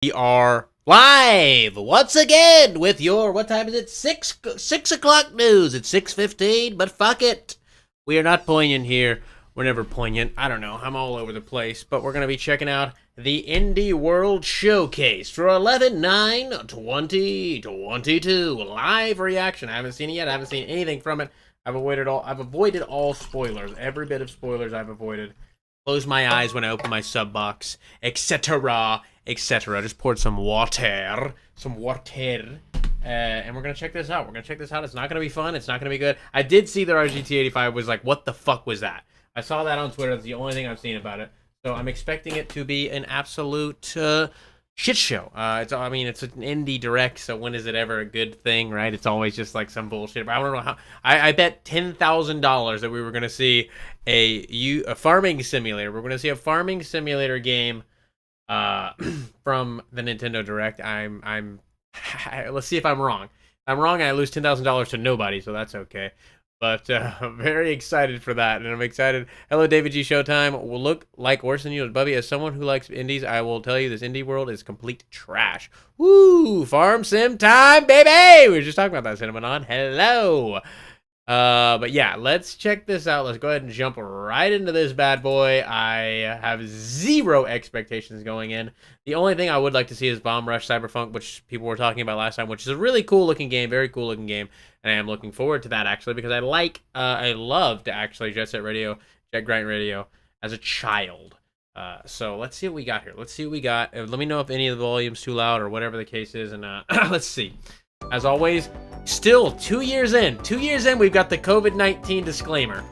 We are live once again with your, what time is it? 6 o'clock news. It's 6:15, but fuck it. We are not poignant here. We're never poignant. I don't know. I'm all over the place, but we're going to be checking out the Indie World Showcase for 11/9/2022. Live reaction. I haven't seen it yet. I haven't seen anything from it. I've avoided all spoilers. Every bit of spoilers I've avoided. Close my eyes when I open my sub box, etc., etc. Just poured some water, and we're gonna check this out. It's not gonna be fun. It's not gonna be good. I did see that our GT85 was like, what the fuck was that? I saw that on Twitter. That's the only thing I've seen about it. So I'm expecting it to be an absolute shit show. It's an indie direct, so when is it ever a good thing, right? It's always just like some bullshit. But I don't know how. I bet $10,000 that we were gonna see a farming simulator. We're gonna see a farming simulator game from the Nintendo Direct. Let's see if I'm wrong. If I'm wrong, I lose $10,000 to nobody, so that's okay. But I'm very excited for that, and I'm excited. Hello, David G. Showtime. Will look like worse than you, Bubby. As someone who likes indies, I will tell you this indie world is complete trash. Woo! Farm sim time, baby! We were just talking about that, Cinnamon. Hello! But yeah, let's check this out. Let's go ahead and jump right into this bad boy. I have zero expectations going in. The only thing I would like to see is Bomb Rush Cyberpunk, which people were talking about last time, which is a really cool looking game, very cool looking game. And I am looking forward to that actually, because I loved actually Jet Grind Radio as a child. So let's see what we got here. Let's see what we got. Let me know if any of the volume's too loud or whatever the case is. And let's see. As always, still 2 years in. 2 years in, we've got the COVID-19 disclaimer.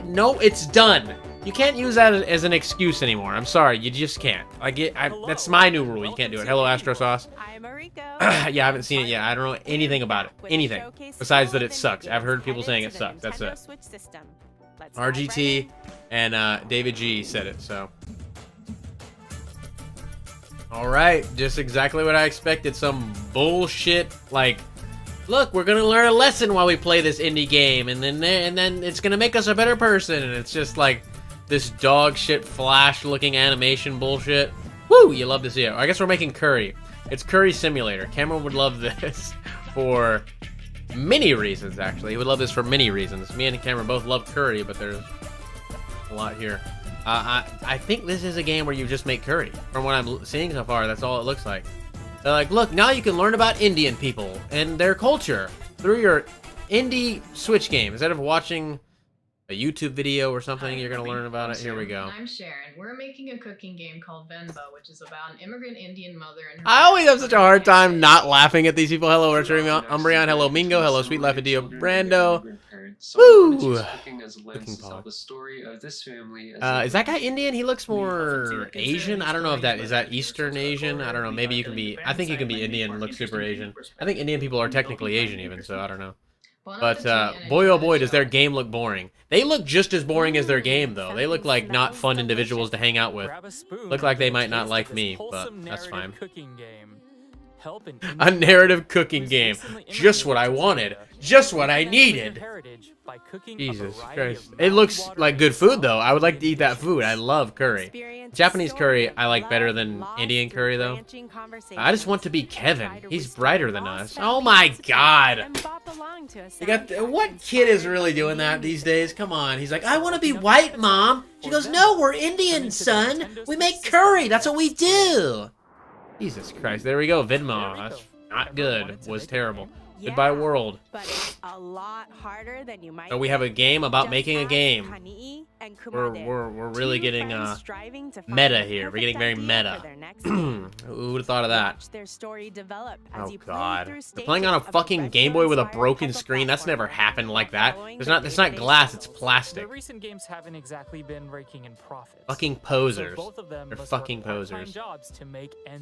No, it's done. You can't use that as an excuse anymore. I'm sorry, you just can't. That's my new rule. You can't do it. Hello, Astro Sauce. I'm Mariko. Yeah, I haven't seen it yet. I don't know anything about it. Anything. Besides that it sucks. I've heard people saying it sucks. That's it. RGT and David G said it, so. Alright, just exactly what I expected. Some bullshit, like, look, we're gonna learn a lesson while we play this indie game, and then it's gonna make us a better person, and it's just like this dog shit flash-looking animation bullshit. Woo! You love to see it. I guess we're making curry. It's Curry Simulator. Cameron would love this for many reasons, actually. He would love this for many reasons. Me and Cameron both love curry, but there's a lot here. I think this is a game where you just make curry. From what I'm seeing so far, that's all it looks like. They're like, look, now you can learn about Indian people and their culture through your indie Switch game. Instead of watching a YouTube video or something, you're going to learn about it. Here we go. I'm Sharon. We're making a cooking game called Venba, which is about an immigrant Indian mother and her... I always have such a hard time not laughing at these people. Hello, Archery Umbreon. Hello, Mingo. Hello, Sweet Lafidio Brando. Woo! Is that guy Indian? He looks more Asian. I don't know if that is that Eastern Asian. I don't know. Maybe you can be. I think you can be Indian and look super Asian. I think Indian people are technically Asian even, so I don't know. But boy oh boy, does their game look boring. They look just as boring as their game, though. They look like not fun individuals to hang out with. Look like they might not like me, but that's fine. A narrative cooking game. Just what I wanted. Just what I needed. Jesus Christ. It looks like good food, though. I would like to eat that food. I love curry. Japanese curry I like better than Indian curry, though. I just want to be Kevin. He's brighter than us. Oh my god. What kid is really doing that these days? Come on. He's like, I want to be white, Mom. She goes, no, we're Indian, son. We make curry. That's what we do. Jesus Christ. There we go. Venmo. That's not good. Was terrible. Yeah, goodbye, world. But it's a lot harder than you might. So we have a game about making a game. We're really getting meta here. We're getting very meta. Who would have thought of that? Oh god. They're playing on a fucking Game Boy with a broken screen. That's never happened like that. It's not glass, it's plastic. The recent games haven't exactly been raking in profits. Fucking posers. They're fucking posers.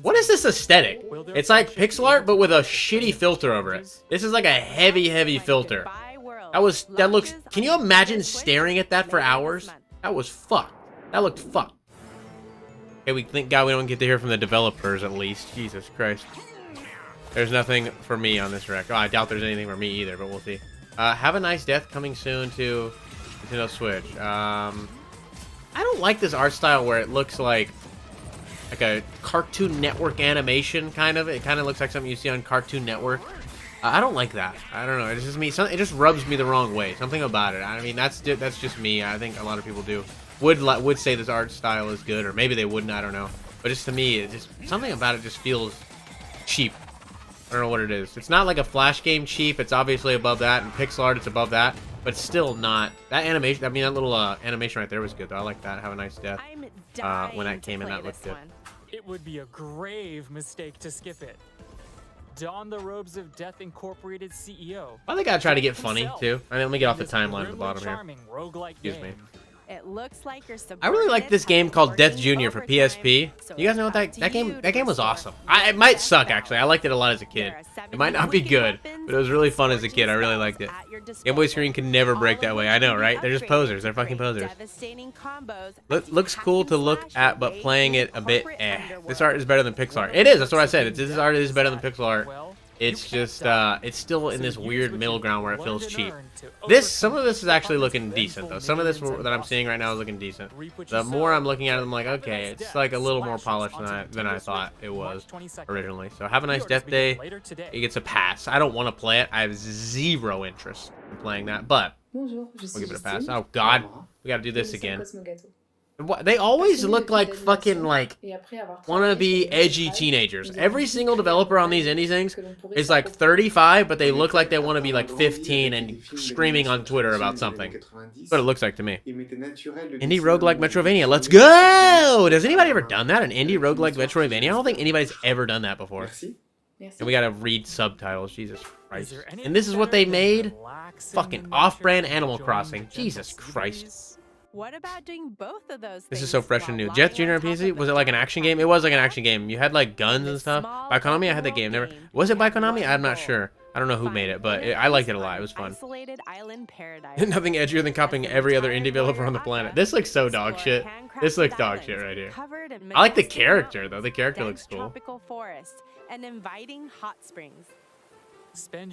What is this aesthetic? It's like pixel art but with a shitty filter over it. This is like a heavy filter. That looks, can you imagine staring at that for hours? That was fucked. That looked fucked. Okay, thank God we don't get to hear from the developers at least. Jesus Christ. There's nothing for me on this rec. Oh, I doubt there's anything for me either, but we'll see. Have a Nice Death coming soon to Nintendo Switch. I don't like this art style where it looks like like a Cartoon Network animation, kind of. It kind of looks like something you see on Cartoon Network. I don't like that. I don't know. It's just me. It just rubs me the wrong way. Something about it. I mean, that's just me. I think a lot of people would say this art style is good, or maybe they wouldn't. I don't know. But just to me, it just something about it just feels cheap. I don't know what it is. It's not like a Flash game cheap. It's obviously above that, and pixel art it's above that, but it's still not. That animation. I mean, that little animation right there was good though. I like that. Have a nice death. When that came in, that looked good. It would be a grave mistake to skip it. Don the robes of Death Incorporated CEO. I think I gotta try to get funny too. I mean, let me get off the timeline at the bottom here. Excuse me. It looks like you're I really like this game called Death Junior for PSP. You guys know what that game was awesome. It might suck actually. I liked it a lot as a kid. It might not be good, but it was really fun as a kid. I really liked it. Game Boy screen can never break that way. I know, right? They're just posers. They're fucking posers. Looks cool to look at, but playing it a bit This art is better than pixel art. It is. That's what I said. This art is better than pixel art. It's just, it's still in this weird middle ground where it feels cheap. Some of this is actually looking decent, though. Some of this that I'm seeing right now is looking decent. The more I'm looking at it, I'm like, okay, it's like a little more polished than I thought it was originally. So have a nice death day. It gets a pass. I don't want to play it. I have zero interest in playing that, but we'll give it a pass. Oh, God. We got to do this again. They always look like fucking, like, wannabe edgy teenagers. Every single developer on these indie things is like 35, but they look like they want to be like 15 and screaming on Twitter about something. That's what it looks like to me. Indie roguelike Metroidvania. Let's go! Has anybody ever done that? An indie roguelike Metroidvania? I don't think anybody's ever done that before. And we gotta read subtitles. Jesus Christ. And this is what they made? Fucking off-brand Animal Crossing. Jesus Christ. What about doing both of those things? This is so fresh and new. Jet Junior on PC? Was it like an action game? It was like an action game. You had like guns and stuff. By Konami, I had the game. Was it by Konami? I'm not sure. I don't know who made it, but I liked it a lot. It was fun. Nothing edgier than copying every other indie developer on the planet. This looks so dog shit. This looks dog shit right here. I like the character though. The character looks cool. Tropical forest and inviting hot springs.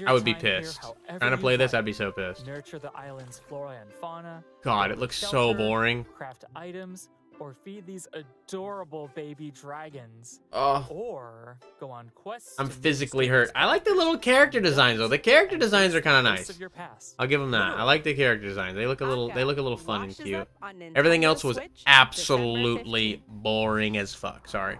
I would be pissed. Trying to play this, I'd be so pissed. Nurture the island's flora and fauna. God, it looks so boring. Craft items or feed these adorable baby dragons. Oh. Or go on quests. I'm physically hurt. I like the little character designs though. The character designs are kind of nice. I'll give them that. I like the character designs. They look a little fun and cute. Everything else was absolutely boring as fuck. Sorry.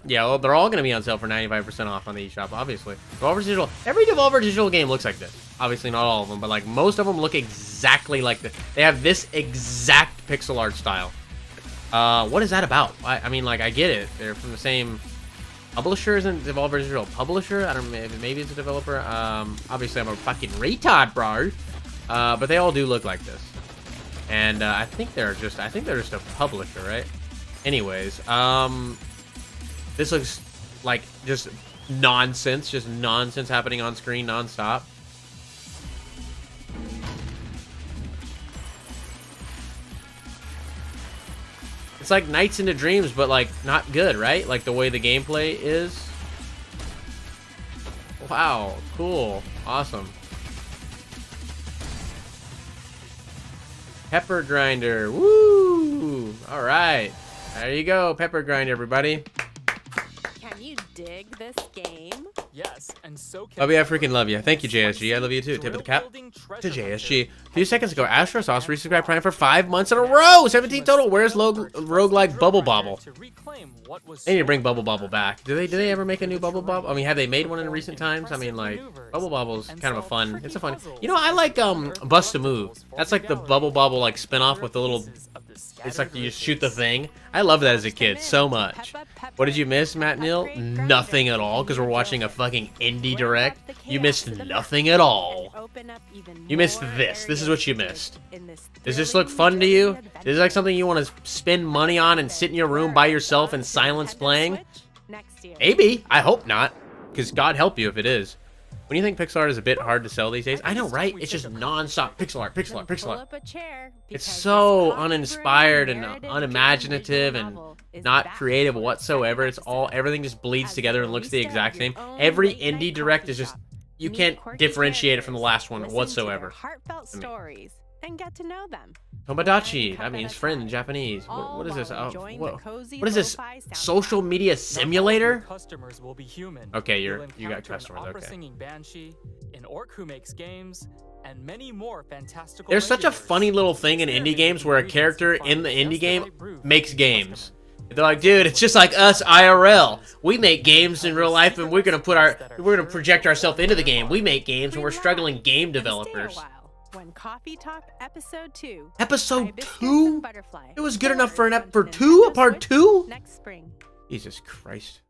Yeah, well, they're all going to be on sale for 95% off on the eShop, obviously. Devolver Digital, every Devolver Digital game looks like this. Obviously, not all of them, but like most of them look exactly like this. They have this exact pixel art style. What is that about? I mean, like, I get it. They're from the same publisher. Isn't Devolver Digital a publisher? I don't know. Maybe it's a developer. Obviously, I'm a fucking retard, bro. But they all do look like this. And I think they're just a publisher, right? Anyways, this looks like just nonsense happening on screen nonstop. It's like Nights into Dreams, but like not good, right? Like the way the gameplay is. Wow, cool, awesome. Pepper Grinder, woo! All right, there you go, Pepper Grinder, everybody. Can you dig this game? Yes, and so can Love you, I freaking love you. Thank you, JSG. I love you too. Tip of the cap to JSG. A few seconds ago, Astro Sauce resubscribed Prime for 5 months in a row. 17 total. Where's roguelike Bubble Bobble? They need to bring Bubble Bobble back. Do they ever make a new Bubble Bobble? I mean, have they made one in recent times? I mean, like, Bubble Bobble's kind of a fun. It's a fun. You know, I like Bust a Move. That's like the Bubble Bobble like spinoff with the little. It's like you just shoot the thing. I loved that as a kid so much. What did you miss, Matt Neal? Nothing at all, because we're watching a fucking indie direct. You missed nothing at all. You missed this. This is what you missed. Does this look fun to you? Is this like something you want to spend money on and sit in your room by yourself in silence playing? Maybe. I hope not, because God help you if it is. When you think pixel art is a bit hard to sell these days, I know, right? It's just non-stop pixel art, pixel art, pixel art. It's so uninspired and unimaginative and not creative whatsoever. It's everything just bleeds together and looks the exact same. Every indie direct is just, you can't differentiate it from the last one whatsoever. Heartfelt stories. and get to know them. Tomodachi. Cup That at means a friend in time. Japanese. What is this? All while Oh, enjoying the what, cozy what is this? lo-fi soundtrack. Social media Not all of simulator? your customers will be human. Okay, You'll you got encounter customers. An opera Okay. singing banshee, an orc who makes games, and many more fantastical. There's such a regulars. funny little thing in indie games where a character in the indie game makes games. They're like, dude, it's just like us IRL. We make games in real life, and we're gonna project ourselves into the game. We make games, and we're struggling game developers. When Coffee Talk Episode 2. Episode Hibiscus 2? and Butterfly. It was good enough for Forward for onto two, a Nintendo part Switch 2? Next spring. Jesus Christ.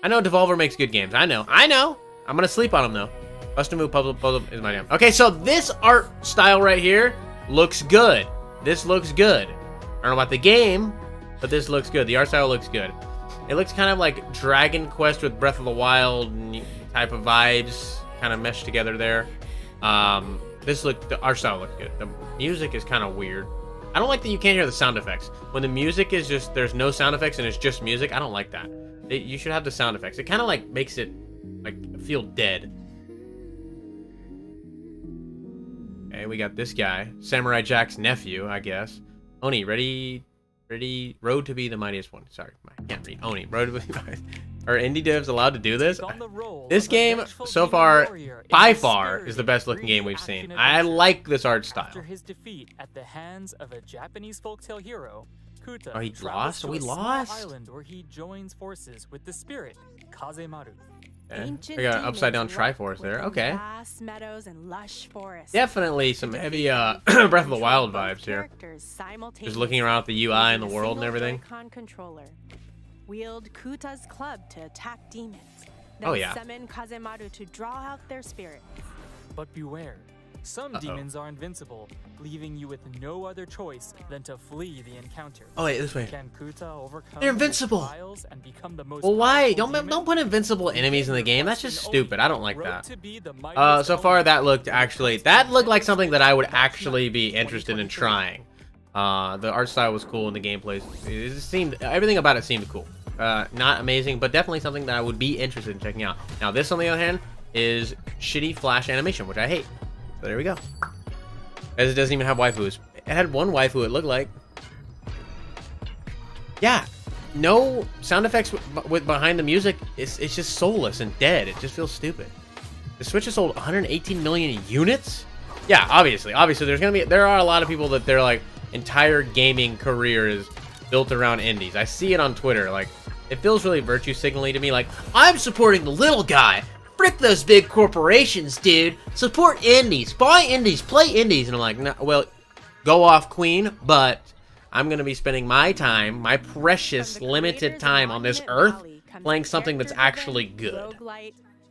I know Devolver makes good games. I know. I'm gonna sleep on them though. Custom move puzzle is my name. Okay, so this art style right here looks good. This looks good. I don't know about the game, but this looks good. The art style looks good. It looks kind of like Dragon Quest with Breath of the Wild type of vibes, kind of meshed together there. The art style looks good. The music is kind of weird. I don't like that you can't hear the sound effects. When the music is just, there's no sound effects and it's just music, I don't like that. You should have the sound effects. It kind of like makes it like feel dead. Okay, we got this guy, Samurai Jack's nephew, I guess. Oni, ready, road to be the mightiest one. Sorry, I can't read. Oni, road to be the mightiest. Are indie devs allowed to do this? This game, so far, by far, is the best looking game we've seen. I like this art style. After his defeat at the hands of a Japanese folktale hero, Kuta Oh, he travels lost? to We a small lost? island where he joins forces with the spirit Kazemaru. Okay. Ancient We got an upside down demons Triforce lurk there. within Okay. Vast meadows and lush forests. Definitely some To heavy defeat Breath them, of the Wild control both vibes here. characters Just simultaneously looking around at the UI and the using a world and single everything. Joy-Con controller. Wield Kuta's club to attack demons. Oh, Then yeah. summon Kazemaru to draw out their spirits. But beware, some demons are invincible, leaving you with no other choice than to flee the encounter. Oh wait, this way. Can Kuta overcome They're his invincible. trials and become the most Well, why? powerful demon? Don't put invincible enemies in the game. That's just stupid. I don't like Road that. to be the mightiest So far that looked element. like something that I would actually be interested in trying. The art style was cool and the gameplay, it seemed, everything about it seemed cool. Not amazing, but definitely something that I would be interested in checking out. Now this, on the other hand, is shitty flash animation, which I hate. So there we go. As it doesn't even have waifus. It had one waifu, it looked like. Yeah, no sound effects with behind the music. It's just soulless and dead. It just feels stupid. The Switch has sold 118 million units. Yeah, obviously there are a lot of people that their like entire gaming career is built around indies. I see it on Twitter. Like, it feels really virtue signaling to me. Like, I'm supporting the little guy. Frick those big corporations, dude. Support indies. Buy indies. Play indies. And I'm like, no, well, go off, queen. But I'm going to be spending my time, my precious, limited time on this earth, playing something that's actually good.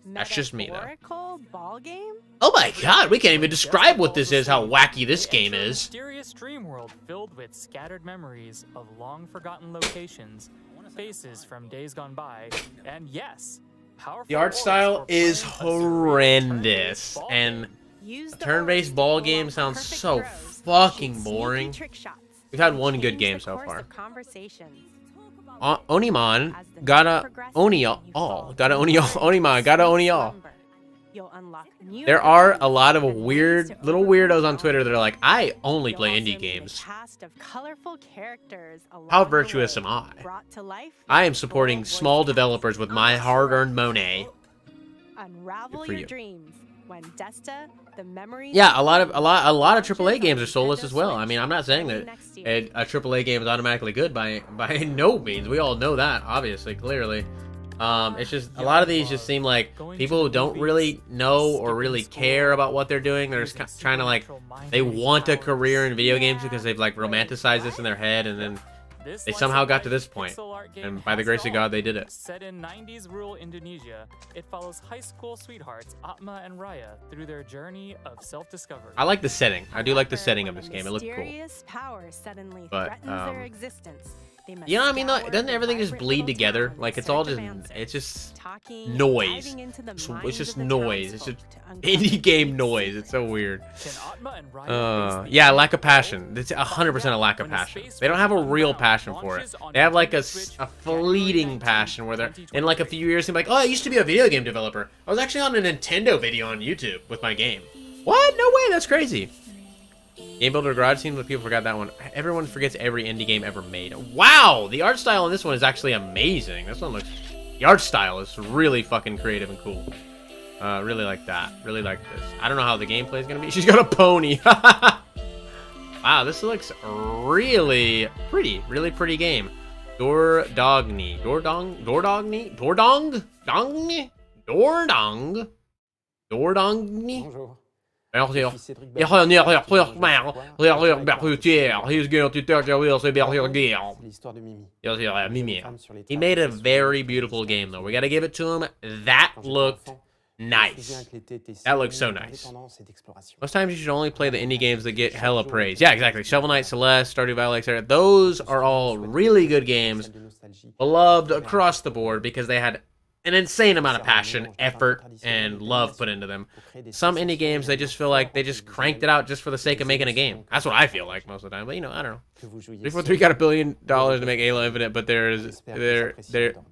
That's just me, though. Ball game? Oh my god, we can't even describe what this is, how wacky this game is. Mysterious dream world filled with scattered memories of long-forgotten locations, faces from days gone by, and yes, powerful The art voice style for playing is a surreal horrendous, turn-based ball and Use a the turn-based orbs ball to game pull off sounds perfect so throws, fucking shoot sneaky boring. trick shots, We've had and one good change game the so course far. of conversations. Onimon As the gotta night progresses oni and you all. fall Gotta oni deeper all. Onimon gotta oni all. slumber, you'll unlock new There are a abilities lot of and ways weird to little overcome weirdos on Twitter that are like, I only You'll play also indie meet a games. cast of colorful characters along How the virtuous way, am I? brought to life I am with supporting bold small voice developers with my hard-earned money. Unravel Good for your you. dreams when Desta, the memories. Yeah, a lot of AAA games are soulless as well. I mean, I'm not saying that a AAA game is automatically good by no means. We all know that, obviously, clearly. It's just a lot of these just seem like people who don't really know or really care about what they're doing. They're just trying to like, they want a career in video games because they've like romanticized this in their head, and then they somehow got to this point, and by the grace of God, they did it. Set in 90s rural Indonesia, it follows high school sweethearts Atma and Raya through their journey of self-discovery. I like the setting. I do like the However, setting of when this a game. It looked cool. mysterious power suddenly But, threatens their existence. They must You know what I mean? Though, scour doesn't the everything just vibrant bleed little together? town Like in it's all search just, of answers. it's just Talking and noise. diving into the It's minds just of the noise. It's just townsfolk to uncover indie game secrets. noise. It's so weird. Can Atma and Raya face the Yeah, end lack of of the world? passion. It's 100% a lack of When a passion. space They don't have a race real unbound passion for it. launches on They have like a Nintendo Switch fleeting January passion where they're 19, in like a few years. They're like, oh, I used to be a video game developer. I was actually on a Nintendo video on YouTube with my game. What? No way. That's crazy. Game Builder Garage seems like people forgot that one. Everyone forgets every indie game ever made. Wow, the art style in this one is actually amazing. This one looks... The art style is really fucking creative and cool. Really like that. Really like this. I don't know how the gameplay is gonna be. She's got a pony. Wow, this looks really pretty. Really pretty game. Dordogni. Dordong? Dordogni? Dordong? Dongni? Dordong? Dordongni? Bonjour. L'histoire de Mimi. He made a very beautiful game, though. We gotta give it to him. That looked nice. That looks so nice. Most times you should only play the indie games that get hella praise. Yeah, exactly. Shovel Knight, Celeste, Stardew Valley, etc. Those are all really good games, beloved across the board because they had an insane amount of passion, effort, and love put into them. Some indie games, they just feel like they just cranked it out just for the sake of making a game. That's what I feel like most of the time. But, you know, I don't know. 343 got $1 billion to make Halo Infinite, but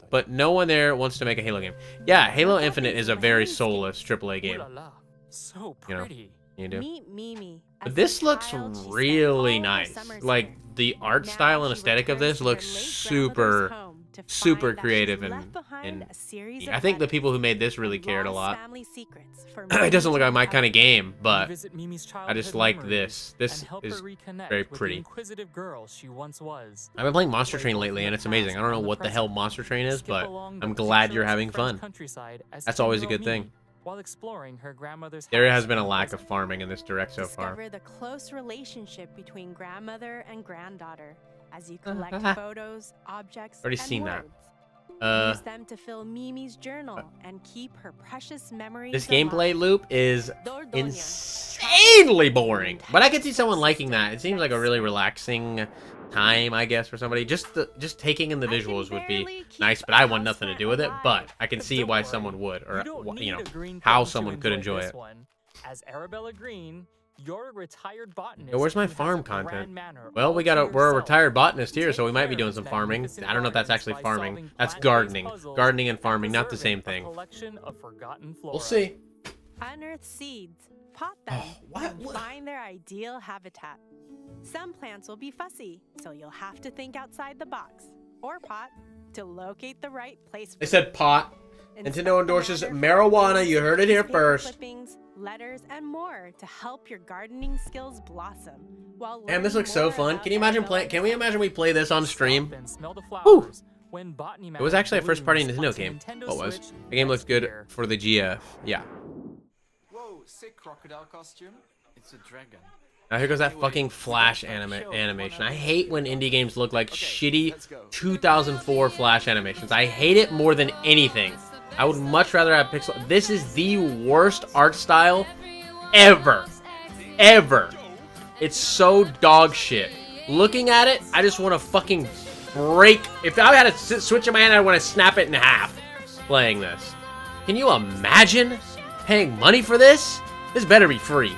but no one there wants to make a Halo game. Yeah, Halo Infinite is a very soulless AAA game. Ooh la la. So You know, pretty. you do. Meet Mimi. But As this a looks child, she spent really all her nice. summers Like, here. the art Now style and she aesthetic of returns this to looks her late super, grandmother's home to super find that creative she's and left behind a series I of think the letters people who made this really and cared a lost lot. family secrets for It Mimi doesn't look to like my kind of uncover. game, but Revisit Mimi's I childhood just like memories this. This and help is her reconnect very with pretty. the inquisitive girl she once was. I've been playing Monster Train lately, and it's amazing. I don't know what the hell Monster Train is, Skip but along the I'm glad you're picturesque having French fun. countryside as That's always a 10-year-old good thing. Mimi, while exploring her grandmother's There house has been a in lack of prison. farming in this direct so far. Discover the close relationship between grandmother and granddaughter as you collect photos, objects, Already and seen that. words. Uh, Use them to fill Mimi's journal and keep her precious memories this alive. gameplay loop is Dordogne. insanely boring, but I could see someone liking that. It seems like a really relaxing time, I guess, for somebody. Just taking in the I can visuals would be barely keep nice, but a I want nothing to houseplant do with it. alive. But I can But see don't why worry, someone would, or don't you know, need a green how thumb to someone could enjoy this it. one. As Arabella Green, you're a retired botanist. Yo, where's my who has farm a content? grand manor Well, all we're to a yourself. retired botanist here, so we Take might be care doing of some his farming. magnificent I don't know if that's gardens actually by farming. solving That's plant-based gardening. puzzles Gardening and and farming, not the preserving same a thing. collection of forgotten flora. We'll see. Unearth seeds, pot them, what? and find their ideal habitat. Some plants will be fussy, so you'll have to think outside the box, or pot, to locate the right place for They said pot. Inspect Nintendo the endorses matter for marijuana. photos, You heard it here paper first. Clippings, letters, and more to help your gardening skills blossom. While Damn, this learning looks so more fun. about Can you imagine Arabella Can we imagine we play this on stream? Stop and smell the Whew. flowers. When Botany It was actually a Mountain first-party blooms Nintendo onto game. Nintendo What was? Switch The game looks next good year. for the GF. Yeah. Whoa, sick crocodile costume. It's a dragon. Now here goes that fucking Flash animation. I hate when indie games look like shitty 2004 Flash animations. I hate it more than anything. I would much rather have pixel. This is the worst art style ever. Ever. It's so dog shit. Looking at it, I just want to fucking break. If I had a switch in my hand, I want to snap it in half playing this. Can you imagine paying money for this? This better be free.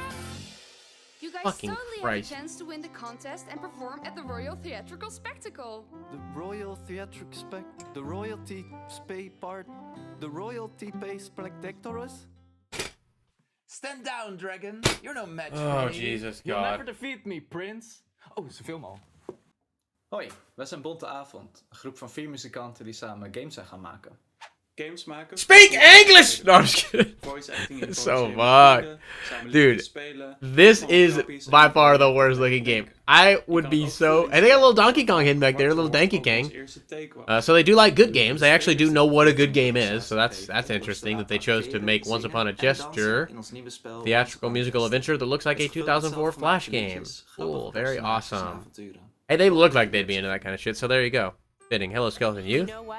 You guys Fucking totally Christ. have a chance to win the contest and perform at the Royal Theatrical Spectacle. The royal theatric spec, the royalty pay part, the royalty pay spectaculars. Stand down, dragon. You're no match Oh, for me. Jesus You'll never God. defeat me, Prince. Oh, ze filmen al. Hoi, wij zijn Bonte Avond, een groep van 4 muzikanten die samen games zijn gaan maken. Games maken. Speak English! No, I'm just kidding. Voice acting So fuck. Dude, this is by far the worst looking game. I would be so... And they got a little Donkey Kong hidden back there, a little Donkey Kong. So they do like good games. They actually do know what a good game is. So that's interesting that they chose to make Once Upon a Gesture theatrical musical adventure that looks like a 2004 Flash game. Cool, very awesome. Hey, they look like they'd be into that kind of shit, so there you go. Fitting. Hello, Skeleton. You You? know what?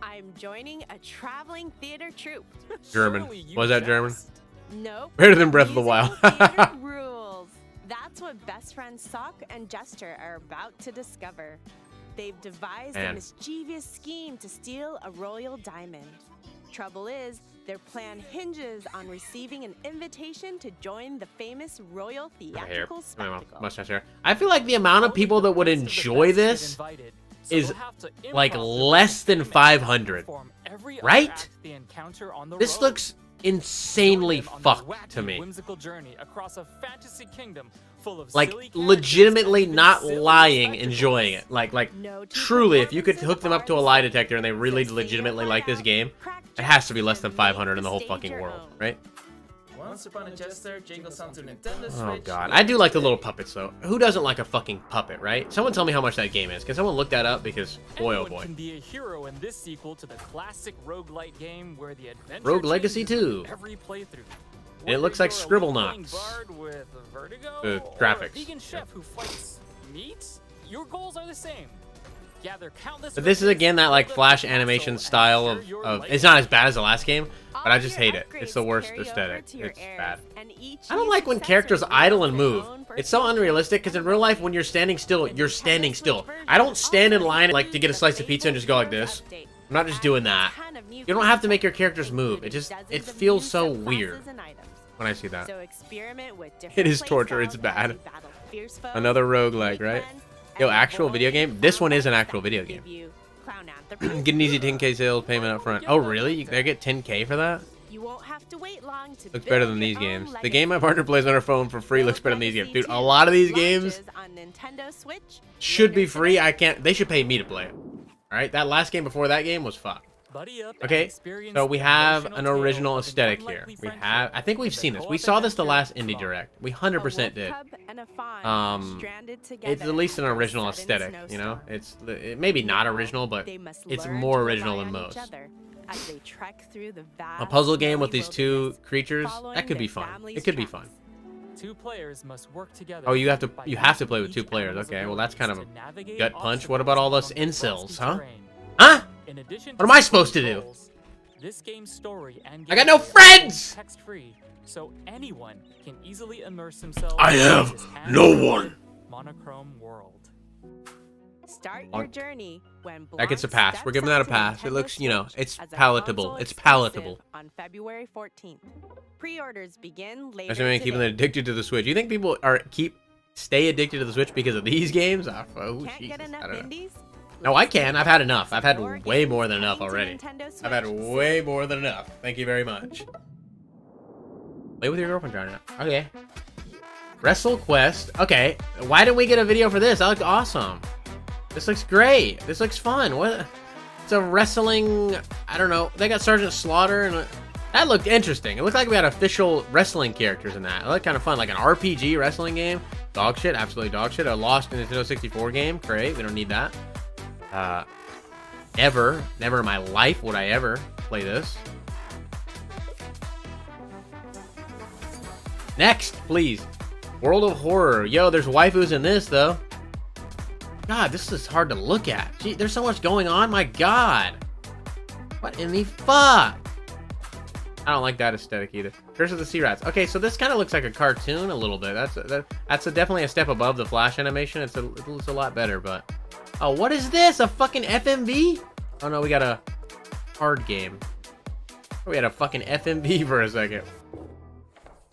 I'm joining a traveling theater troupe. German. Surely you Was that German? jest. Nope. Better than Breath of the Wild. Musical theater rules. That's what best friends Sock and Jester are about to discover. They've devised Man. a mischievous scheme to steal a royal diamond. Trouble is, their plan hinges on receiving an invitation to join the famous royal Hair. theatrical spectacle. Mustache hair. I feel like the amount of people that would Only the best of the enjoy best get this invited, so is they'll have to like improv their less than image 500. perform every other Right? act they encounter on the This road. looks insanely Join them on fucked their wacky, to me. Whimsical journey across a fantasy kingdom full of Like, silly characters legitimately and not silly lying, spectacles. enjoying it. Like No two truly, if you could performances hook them up to a are lie the detector and they really same. So say legitimately your like heart this out, game, crack it has to be jokes, less than and 500 make in the the whole stage fucking your world, own. right? Once upon a Chester, jingles onto Nintendo Oh Switch. god, I do like the little puppets though. Who doesn't like a fucking puppet, right? Someone tell me how much that game is. Can someone look that up? Because boy, oh Anyone boy. can be a hero in this sequel to the classic roguelite game where the adventure Rogue Legacy changes 2. with every playthrough. And it looks Whether like you're a Scribblenauts. left-wing bard with vertigo The or graphics, a vegan chef who fights meat, your goals are the same. Gather countless But this is riches, again that like build up Flash your animation castle, style and ensure your of life it's not as bad as the last game, but All I of just your hate it. It's upgrades the worst carry over aesthetic. to your It's heirs, bad. and each I don't new like when successor characters wields idle and their move. own It's so personal unrealistic because in real life when you're standing still, you're standing still. I don't stand in line like to get a slice of pizza and just go like this. I'm not just doing that. You don't have to make your characters move. It feels so weird when I see that. So experiment with different It is play torture, it's styles bad. as you battle fierce foes, Another roguelike, make right? friends, Yo, and actual avoid video game? This one is an combat actual that video give game. you clown anthropy. Get an easy 10k sales payment up front. Oh really? They get 10k for that? You won't have to wait long to Looks better build than your these own games. The legacy. game my partner plays on her phone for free looks better than these games. Legacy Dude, a 2 lot of these games launches on Nintendo Switch should be later free. today. I can't. They should pay me to play it. Alright, that last game before that game was fucked. Buddy up and Okay, experience so we the have emotional an tale original of an aesthetic here. unlikely We friendship have, I think we've with a seen this. We co-op saw this the adventure last with indie fun. direct. We A 100% wolf did. cub and a fawn stranded together It's at least an after a original sudden aesthetic, you know? snowstorm. It maybe not Now, original, but they must it's learn more to original rely than on each most. other as they trek through the A vast puzzle game with snowy these two wilderness, creatures, following that could be their fun. family's It could be tracks. fun. Two players must work together. Oh, you have to by play using with two each players. animal's Okay, well that's kind of a abilities to navigate gut punch. What about all us obstacles along the incels, dusty huh? terrain. Huh? In addition What am I to supposed to do? goals, this game's story and I got no gameplay are friends! text-free, so anyone can easily immerse themselves I in have this no animated, one. monochrome world. Start your journey when That gets a Blanc pass. steps We're giving that a onto pass. It Nintendo looks, you know, Switch it's as a palatable. console It's exclusive palatable. on February 14th. Pre-orders begin later That's what I mean, keeping today. them addicted to the Switch. You think people stay addicted to the Switch because of these games? Oh, Can't Jesus. get I enough don't know. indies? No, I can. I've had enough. I've had More way games more than enough coming to already. Nintendo I've had Switch way more than enough. Thank you very much. Play with your girlfriend, Johnny. Okay. Wrestle Quest. Okay. Why didn't we get a video for this? That looked awesome. This looks great. This looks fun. What? It's a wrestling. I don't know. They got Sergeant Slaughter and that looked interesting. It looked like we had official wrestling characters in that. It looked kind of fun, like an RPG wrestling game. Dog shit, absolutely dog shit. A lost Nintendo 64 game. Great. We don't need that. Never in my life would I ever play this. Next, please. World of Horror. Yo, there's waifus in this, though. God, this is hard to look at. Gee, there's so much going on. My God. What in the fuck? I don't like that aesthetic either. Curse of the Sea Rats. Okay, so this kind of looks like a cartoon a little bit. That's definitely a step above the Flash animation. It's a lot better, but... Oh, what is this? A fucking FMV? Oh, no, we got a card game. We had a fucking FMV for a second.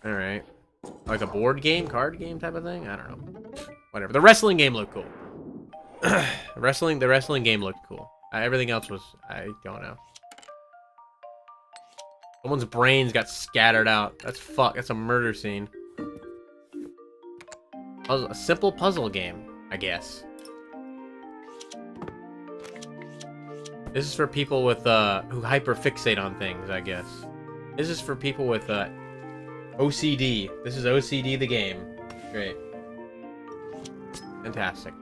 Alright. Like a board game, card game type of thing? I don't know. Whatever. The wrestling game looked cool. The wrestling game looked cool. Everything else was... I don't know. Someone's brains got scattered out. That's fuck. That's a murder scene. A simple puzzle game, I guess. This is for people with who hyperfixate on things, I guess. This is for people with OCD. This is OCD the game. Great. Fantastic.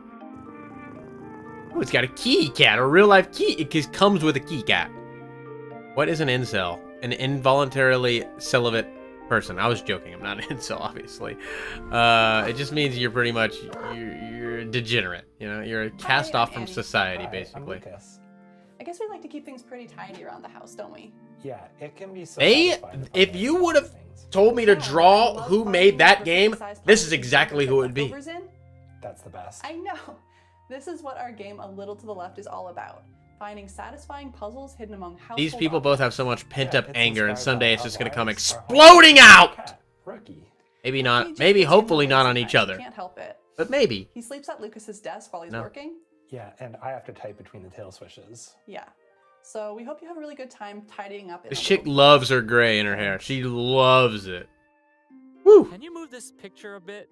Oh, it's got a keycat, a real life key. It just comes with a keycat. What is an incel? An involuntarily celibate person. I was joking. I'm not an incel, obviously. It just means you're pretty much you're degenerate. You know, you're cast off from society, basically. I guess we like to keep things pretty tidy around the house, don't we? Yeah, it can be so If you would have told me to draw who made that game, this is exactly who it would be. That's the best. I know. This is what our game A Little to the Left is all about. Finding satisfying puzzles hidden among household These people both have so much pent-up it's anger, and inspired someday by it's just gonna our come lives, our exploding out! cat, Rookie. Maybe He not. just Maybe, gets in the hopefully way not on sometimes. each other. Can't help it. But maybe. He sleeps at Lucas's desk while he's No. working. Yeah, and I have to type between the tail switches. Yeah. So we hope you have a really good time tidying up. This chick loves her gray in her hair. She loves it. Woo! Can you move this picture a bit?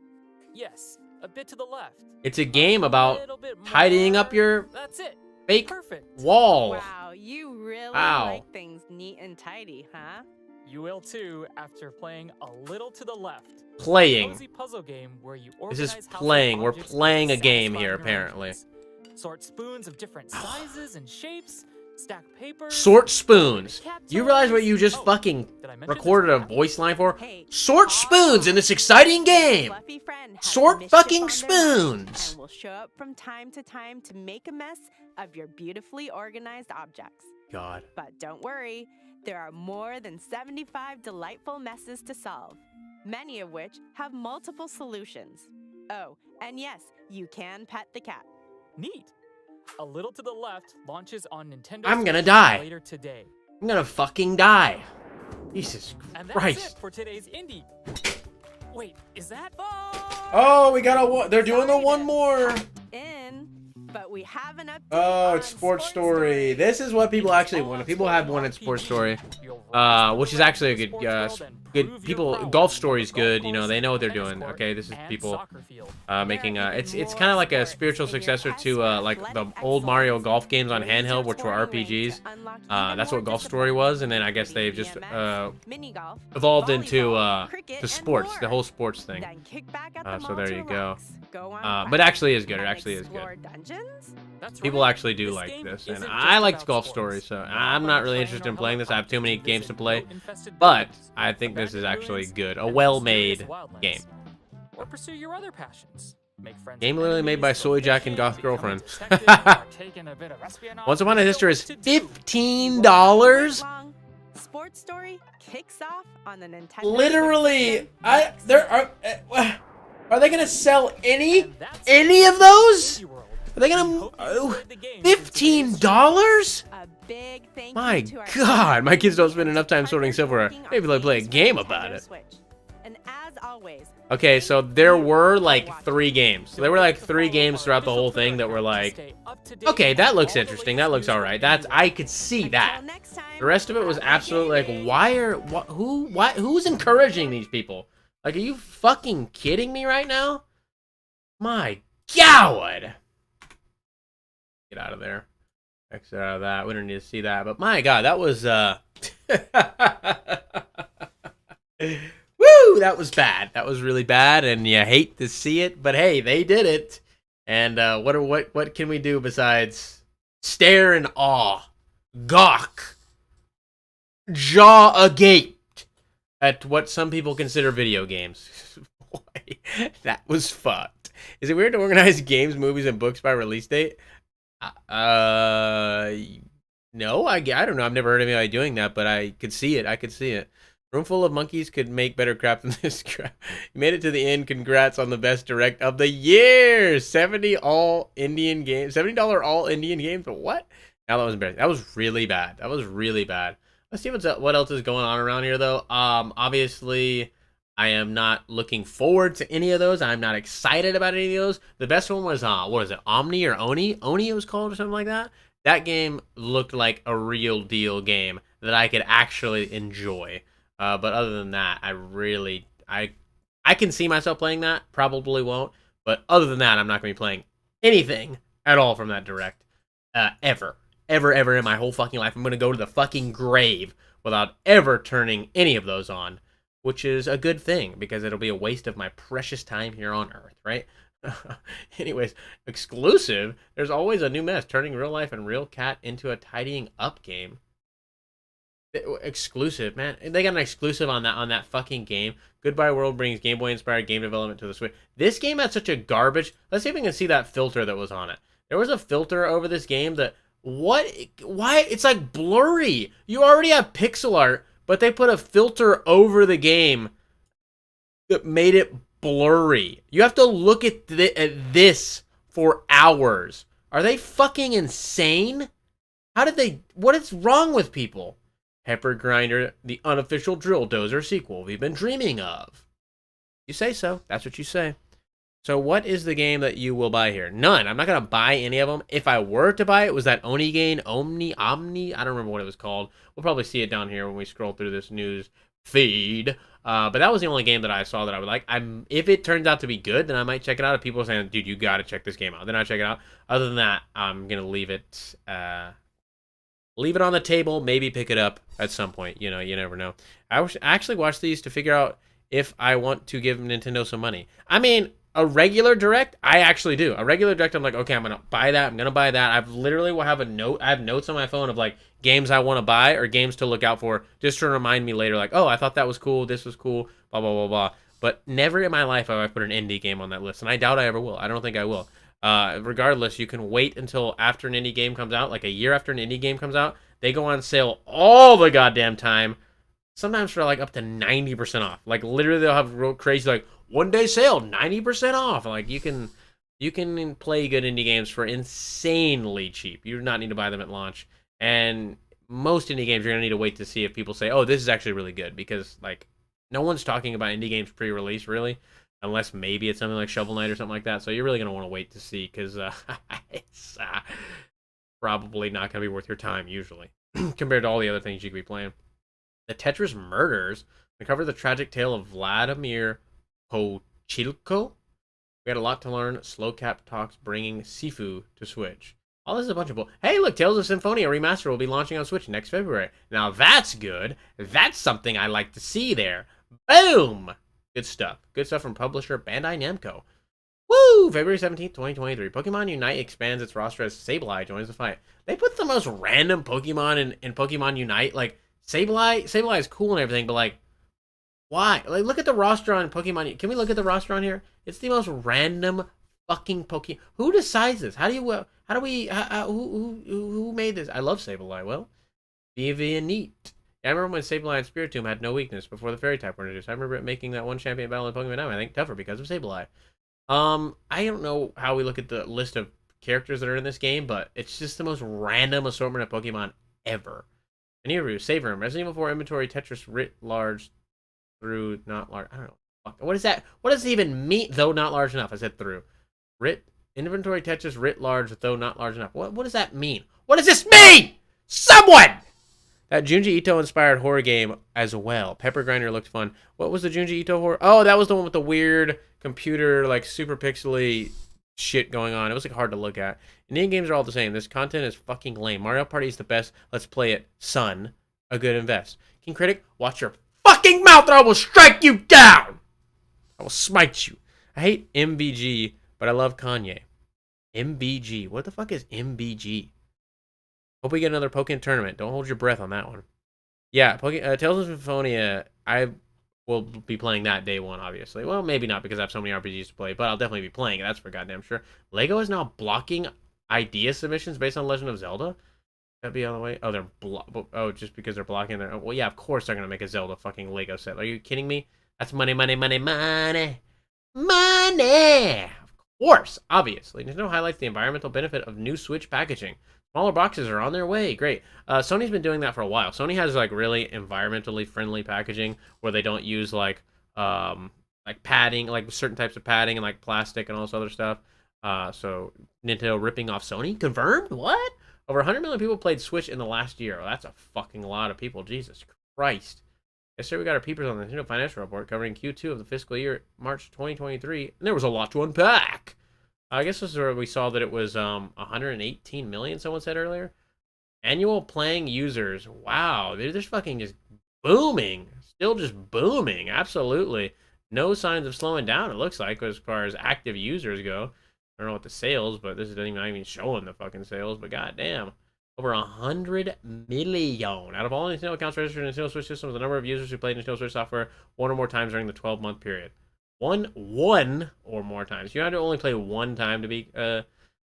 Yes, a bit to the left. It's a game about little bit tidying up more. your That's it. fake Perfect. wall. Wow, you really Wow. like things neat and tidy, huh? You will too after playing a little to the left. Playing. Cozy puzzle game where you This is organize household playing. We're objects playing with a game satisfying here, apparently. arrangements. Sort spoons of different sizes and shapes. Stack papers. Sort spoons. cat You realize what toys. you just Oh, fucking did I mention recorded a this? voice line for? Hey, Sort spoons in this exciting game. Fluffy friend has Sort mischief fucking on their mind spoons. and will show up from time to time to make a mess of your beautifully organized objects. God. But don't worry, there are more than 75 delightful messes to solve, many of which have multiple solutions. Oh, and yes, you can pet the cat. Neat. A little to the left launches on Nintendo I'm gonna Switch die. later today. I'm gonna fucking die. Jesus And that's Christ. it for today's indie. Wait, is that? Oh, we got a. They're doing the one more. In, but we have an update. Oh, on it's Sports Story. This is what people actually want. People have wanted Sports Story, which is actually a good. People, Golf Story is good. You know, they know what they're doing. Okay, this is people making. It's kind of like a spiritual successor to like the old Mario golf games on handheld, which were RPGs. That's what Golf Story was, and then I guess they've just evolved into the sports, the whole sports thing. Then kick back at the So mall there to you go. relax, go on But quests, actually is good. It and actually is explore good. dungeons? That's People right. actually do This like game this, and isn't I just liked about Golf sports. Story, so Not I'm like not really playing interested in on playing this. I have too many helicopter, games to visit play, goat-infested but villages, I think this is abandoned actually ruins, good. A and well-made mysterious wildlands. game. Or pursue your other passions. Make friends Game with literally made by enemies, go Soy Jack and fishing, Goth become a Girlfriend. detective, partake in a bit of espionage. Once Upon a History is There's so much to do. $15. Long Sports Story kicks off on the Nintendo Literally, Switch next are they gonna sell any And that's of those? Indie World. Are they We gonna hope you enjoyed the games in today's $15? A big thank My you to our God, my kids don't spend partners enough time sorting working silverware. on Maybe they'll play a games for game Nintendo about it. Switch. And as always, Okay, so there were like 3 games. So there were like 3 games throughout the whole thing that were like, Stay up to date okay, on that all looks the interesting. latest That looks news all from right. Indie I World. could see until that. next time, The rest of it was happy absolutely gaming. like, who's encouraging these people? Like, are you fucking kidding me right now? My God! Get out of there. Exit out of that. We don't need to see that. But my God, that was woo! That was bad. That was really bad, and you hate to see it. But hey, they did it. And what can we do besides stare in awe, gawk, jaw agape at what some people consider video games? Boy, that was fucked. Is it weird to organize games, movies, and books by release date? No, I don't know. I've never heard of anybody doing that, but I could see it. I could see it. Room full of monkeys could make better crap than this crap. You made it to the end. Congrats on the best direct of the year. $70 all Indian games. $70 all Indian games. What? Now that was embarrassing. That was really bad. That was really bad. Let's see what else is going on around here though. Obviously, I am not looking forward to any of those. I'm not excited about any of those. The best one was what was it? Omni or Oni? Oni it was called or something like that. That game looked like a real deal game that I could actually enjoy. But other than that, I can see myself playing that. Probably won't. But other than that, I'm not going to be playing anything at all from that direct. Ever in my whole fucking life. I'm going to go to the fucking grave without ever turning any of those on. Which is a good thing, because it'll be a waste of my precious time here on Earth, right? Anyways, exclusive. There's always a new mess. Turning real life and real cat into a tidying up game. Exclusive, man. They got an exclusive on that fucking game. Goodbye World brings Game Boy inspired game development to the Switch. This game had such a garbage. Let's see if we can see that filter that was on it. There was a filter over this game that why it's like blurry. You already have pixel art, but they put a filter over the game that made it blurry. You have to look at this for hours. Are they fucking insane? What is wrong with people? Pepper Grinder, the unofficial Drill Dozer sequel we've been dreaming of. You say so. That's what you say. So what is the game that you will buy here? None. I'm not going to buy any of them. If I were to buy it, was that Omni? I don't remember what it was called. We'll probably see it down here when we scroll through this news feed. But that was the only game that I saw that I would like. If it turns out to be good, then I might check it out. If people are saying, dude, you got to check this game out, then I check it out. Other than that, I'm going to leave it on the table, maybe pick it up at some point. You know, you never know. I actually watch these to figure out if I want to give Nintendo some money. I mean, a regular direct, I actually do. A regular direct, I'm like, okay, I'm gonna buy that. I'm gonna buy that. I've literally will have a note. I have notes on my phone of like games I want to buy or games to look out for, just to remind me later, like, oh, I thought that was cool. This was cool. Blah blah blah blah. But never in my life have I put an indie game on that list, and I doubt I ever will. I don't think I will. Regardless, you can wait until after an indie game comes out, like a year after an indie game comes out. They go on sale all the goddamn time. Sometimes for like up to 90% off. Like literally, they'll have real crazy like 1-day sale, 90% off. Like you can play good indie games for insanely cheap. You do not need to buy them at launch. And most indie games, you're gonna need to wait to see if people say, "Oh, this is actually really good," because like no one's talking about indie games pre-release really, unless maybe it's something like Shovel Knight or something like that. So you're really gonna want to wait to see because it's probably not gonna be worth your time usually compared to all the other things you could be playing. The Tetris Murders. We cover the tragic tale of Vladimir Pochilko. We got a lot to learn. Slowcap talks bringing Sifu to Switch. Oh, this is a bunch of bull. Hey, look, Tales of Symphonia Remaster will be launching on Switch next February. Now that's good. That's something I like to see there. Boom! Good stuff. Good stuff from publisher Bandai Namco. Woo! February 17th, 2023. Pokemon Unite expands its roster as Sableye joins the fight. They put the most random Pokemon in Pokemon Unite. Like, Sableye is cool and everything, but like, why? Like, look at the roster on Pokemon. Can we look at the roster on here? It's the most random fucking Pokemon. Who decides this? Who made this? I love Sableye. Well, be neat. I remember when Sableye and Spiritomb had no weakness before the Fairy type were introduced. I remember it making that one champion battle in Pokemon Diamond, I think, tougher because of Sableye. I don't know how we look at the list of characters that are in this game, but it's just the most random assortment of Pokemon ever. Aniru, Save Room, Resident Evil 4 inventory, Tetris writ large through not large. I don't know. Fuck. What is that? What does it even mean? Though not large enough. I said through. Inventory Tetris writ large though not large enough. What does that mean? What does this mean? Someone! That Junji Ito inspired horror game as well. Pepper Grinder looked fun. What was the Junji Ito horror? Oh, that was the one with the weird computer, like super pixely shit going on. It was like hard to look at. Indian games are all the same. This content is fucking lame. Mario Party is the best. Let's play it. Son, a good invest. King Critic, watch your fucking mouth or I will strike you down. I will smite you. I hate MBG, but I love Kanye. MBG. What the fuck is MBG? Hope we get another Pokemon tournament. Don't hold your breath on that one. Yeah, Tales of Symphonia, I will be playing that day one, obviously. Well, maybe not because I have so many RPGs to play, but I'll definitely be playing it. That's for goddamn sure. Lego is now blocking idea submissions based on Legend of Zelda. That'd be on the way. Oh, they're just because they're blocking their. Well, yeah, of course they're gonna make a Zelda fucking Lego set. Are you kidding me? That's money, money, money, money, money. Of course, obviously. Nintendo highlights the environmental benefit of new Switch packaging. Smaller boxes are on their way. Great. Sony's been doing that for a while. Sony has like really environmentally friendly packaging where they don't use like padding, like certain types of padding and like plastic and all this other stuff. So Nintendo ripping off Sony? Confirmed? What? Over 100 million people played Switch in the last year. Oh, that's a fucking lot of people. Jesus Christ. Yesterday we got our peepers on the Nintendo Financial Report covering Q2 of the fiscal year, March 2023. And there was a lot to unpack. I guess this is where we saw that it was 118 million, someone said earlier. Annual playing users. Wow, they're just fucking just booming. Still just booming. Absolutely. No signs of slowing down, it looks like, as far as active users go. I don't know what the sales, but this is not even showing the fucking sales, but goddamn. Over 100 million. Out of all Nintendo accounts registered in Nintendo Switch systems, the number of users who played Nintendo Switch software one or more times during the 12-month period. One or more times. You had to only play one time to be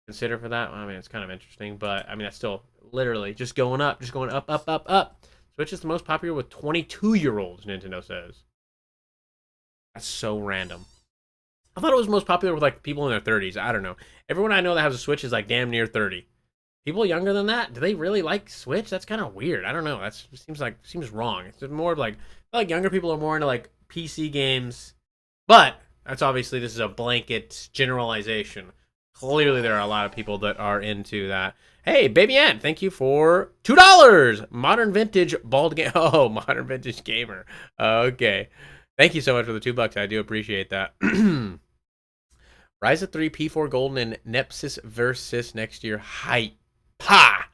considered for that. Well, I mean, it's kind of interesting, but I mean, that's still literally just going up, up. Switch is the most popular with 22-year-olds, Nintendo says. That's so random. I thought it was most popular with like people in their 30s. I don't know. Everyone I know that has a Switch is like damn near 30. People younger than that, do they really like Switch? That's kind of weird. I don't know. That seems wrong. It's more like I feel like younger people are more into like PC games. But That's obviously, this is a blanket generalization. Clearly, there are a lot of people that are into that. Hey, Baby Ant, thank you for $2. Modern Vintage Bald Game. Oh, Modern Vintage Gamer. Okay. Thank you so much for the $2. I do appreciate that. Rise of 3, P4 Golden, and Nepsis versus next year. Hype. Pa!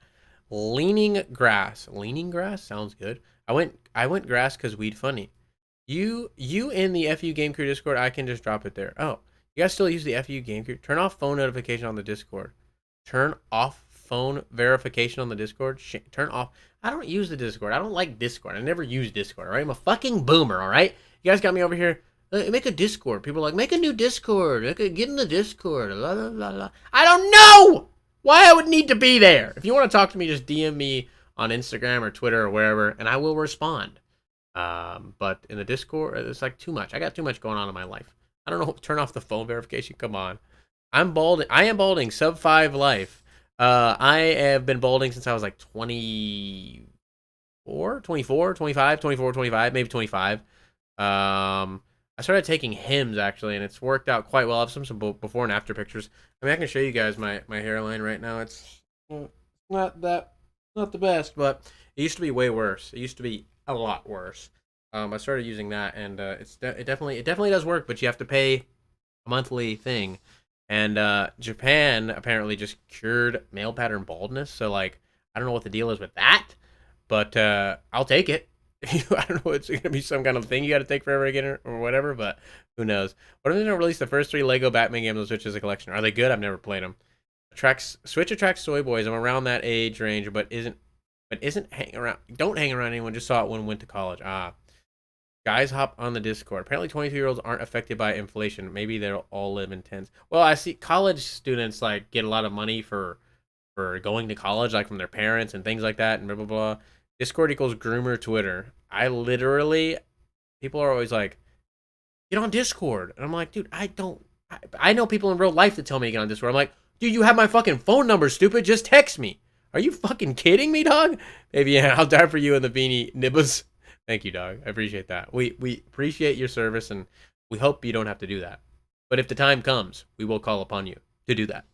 Leaning Grass. Leaning Grass? Sounds good. I went grass because weed funny. You in the FU Game Crew Discord, I can just drop it there. Oh, you guys still use the FU Game Crew? Turn off phone notification on the Discord. Turn off phone verification on the Discord. Turn off. I don't use the Discord. I don't like Discord. I never use Discord, all right? I'm a fucking boomer, all right? You guys got me over here. Make a Discord. People are like, make a new Discord. Get in the Discord. La, la, la, la. I don't know why I would need to be there. If you want to talk to me, just DM me on Instagram or Twitter or wherever, and I will respond. But in the Discord, it's like too much. I got too much going on in my life. I don't know. Turn off the phone verification. Come on. I'm balding. I am balding. Sub 5 life. I have been balding since I was like 24, 25, maybe 25. I started taking Hims actually, and it's worked out quite well. I have some before and after pictures. I mean, I can show you guys my hairline right now. It's not the best, but it used to be way worse. It used to be a lot worse. I started using that, and it definitely does work, but you have to pay a monthly thing. And Japan apparently just cured male pattern baldness. So like, I don't know what the deal is with that, but I'll take it. I don't know, it's gonna be some kind of thing you got to take forever to get it or whatever, but who knows? What if they don't release the first 3 Lego Batman games on Switch as a collection? Are they good? I've never played them. Switch attracts soy boys. I'm around that age range, but isn't hang around. Don't hang around anyone. Just saw it when I went to college. Guys hop on the Discord. Apparently 22-year-olds aren't affected by inflation. Maybe they'll all live in tents. Well, I see college students like get a lot of money for going to college, like from their parents and things like that, and blah blah blah. Discord equals groomer Twitter. People are always like, get on Discord. And I'm like, dude, I know people in real life that tell me to get on Discord. I'm like, dude, you have my fucking phone number, stupid. Just text me. Are you fucking kidding me, dog? Maybe, yeah, I'll die for you and the beanie nibbas. Thank you, dog. I appreciate that. We appreciate your service, and we hope you don't have to do that. But if the time comes, we will call upon you to do that.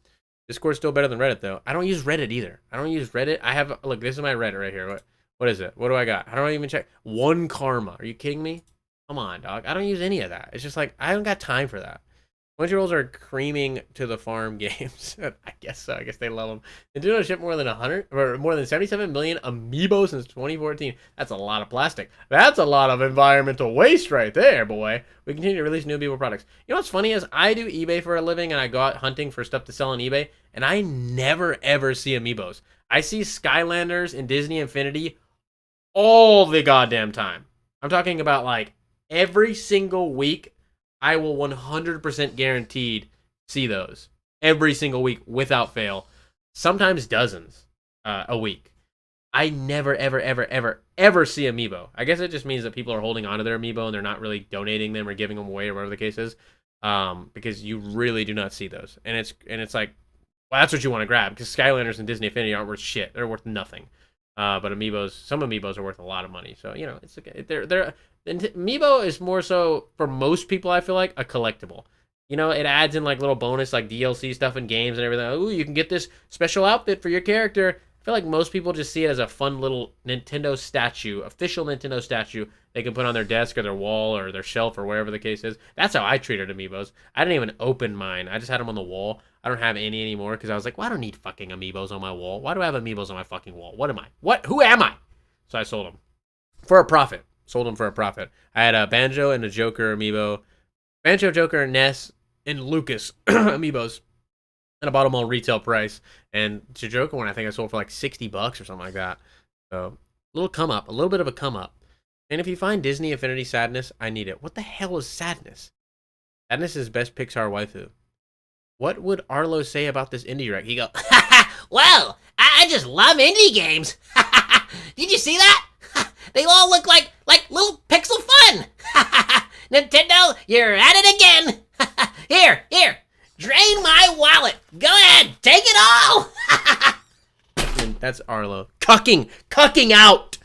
Discord's still better than Reddit, though. I don't use Reddit either. I don't use Reddit. Look, this is my Reddit right here. What is it? What do I got? I don't even check. One Karma. Are you kidding me? Come on, dog. I don't use any of that. It's just like, I don't got time for that. 20-year-olds are creaming to the farm games. I guess so. I guess they love them. Nintendo shipped more than 77 million amiibo since 2014. That's a lot of plastic. That's a lot of environmental waste right there, boy. We continue to release new amiibo products. You know what's funny is I do eBay for a living, and I go out hunting for stuff to sell on eBay, and I never ever see amiibos. I see Skylanders and Disney Infinity all the goddamn time. I'm talking about like every single week. I will 100% guaranteed see those every single week without fail. Sometimes dozens a week. I never, ever, ever, ever, ever see amiibo. I guess it just means that people are holding on to their amiibo and they're not really donating them or giving them away or whatever the case is. Because you really do not see those. And it's like, well, that's what you want to grab, because Skylanders and Disney Infinity aren't worth shit. They're worth nothing. But some amiibos are worth a lot of money. So, you know, it's okay. Amiibo is more so, for most people, I feel like, a collectible. You know, it adds in like little bonus like DLC stuff in games and everything. Ooh, you can get this special outfit for your character. I feel like most people just see it as a fun little Nintendo statue, official Nintendo statue they can put on their desk or their wall or their shelf or wherever the case is. That's how I treated amiibos. I didn't even open mine. I just had them on the wall. I don't have any anymore because I was like, well, I don't need fucking amiibos on my wall. Why do I have amiibos on my fucking wall? What am I? Who am I? So I sold them for a profit. Sold them for a profit. I had a Banjo and a Joker amiibo. Banjo, Joker, Ness, and Lucas amiibos. And I bought them all retail price. And the Joker one, I think I sold for like $60 or something like that. So, a little bit of a come up. And if you find Disney Infinity Sadness, I need it. What the hell is Sadness? Sadness is best Pixar waifu. What would Arlo say about this indie direct? He go, well, I just love indie games. Did you see that? They all look like little pixel fun. Nintendo, you're at it again. Here, drain my wallet. Go ahead, take it all. And that's Arlo cucking out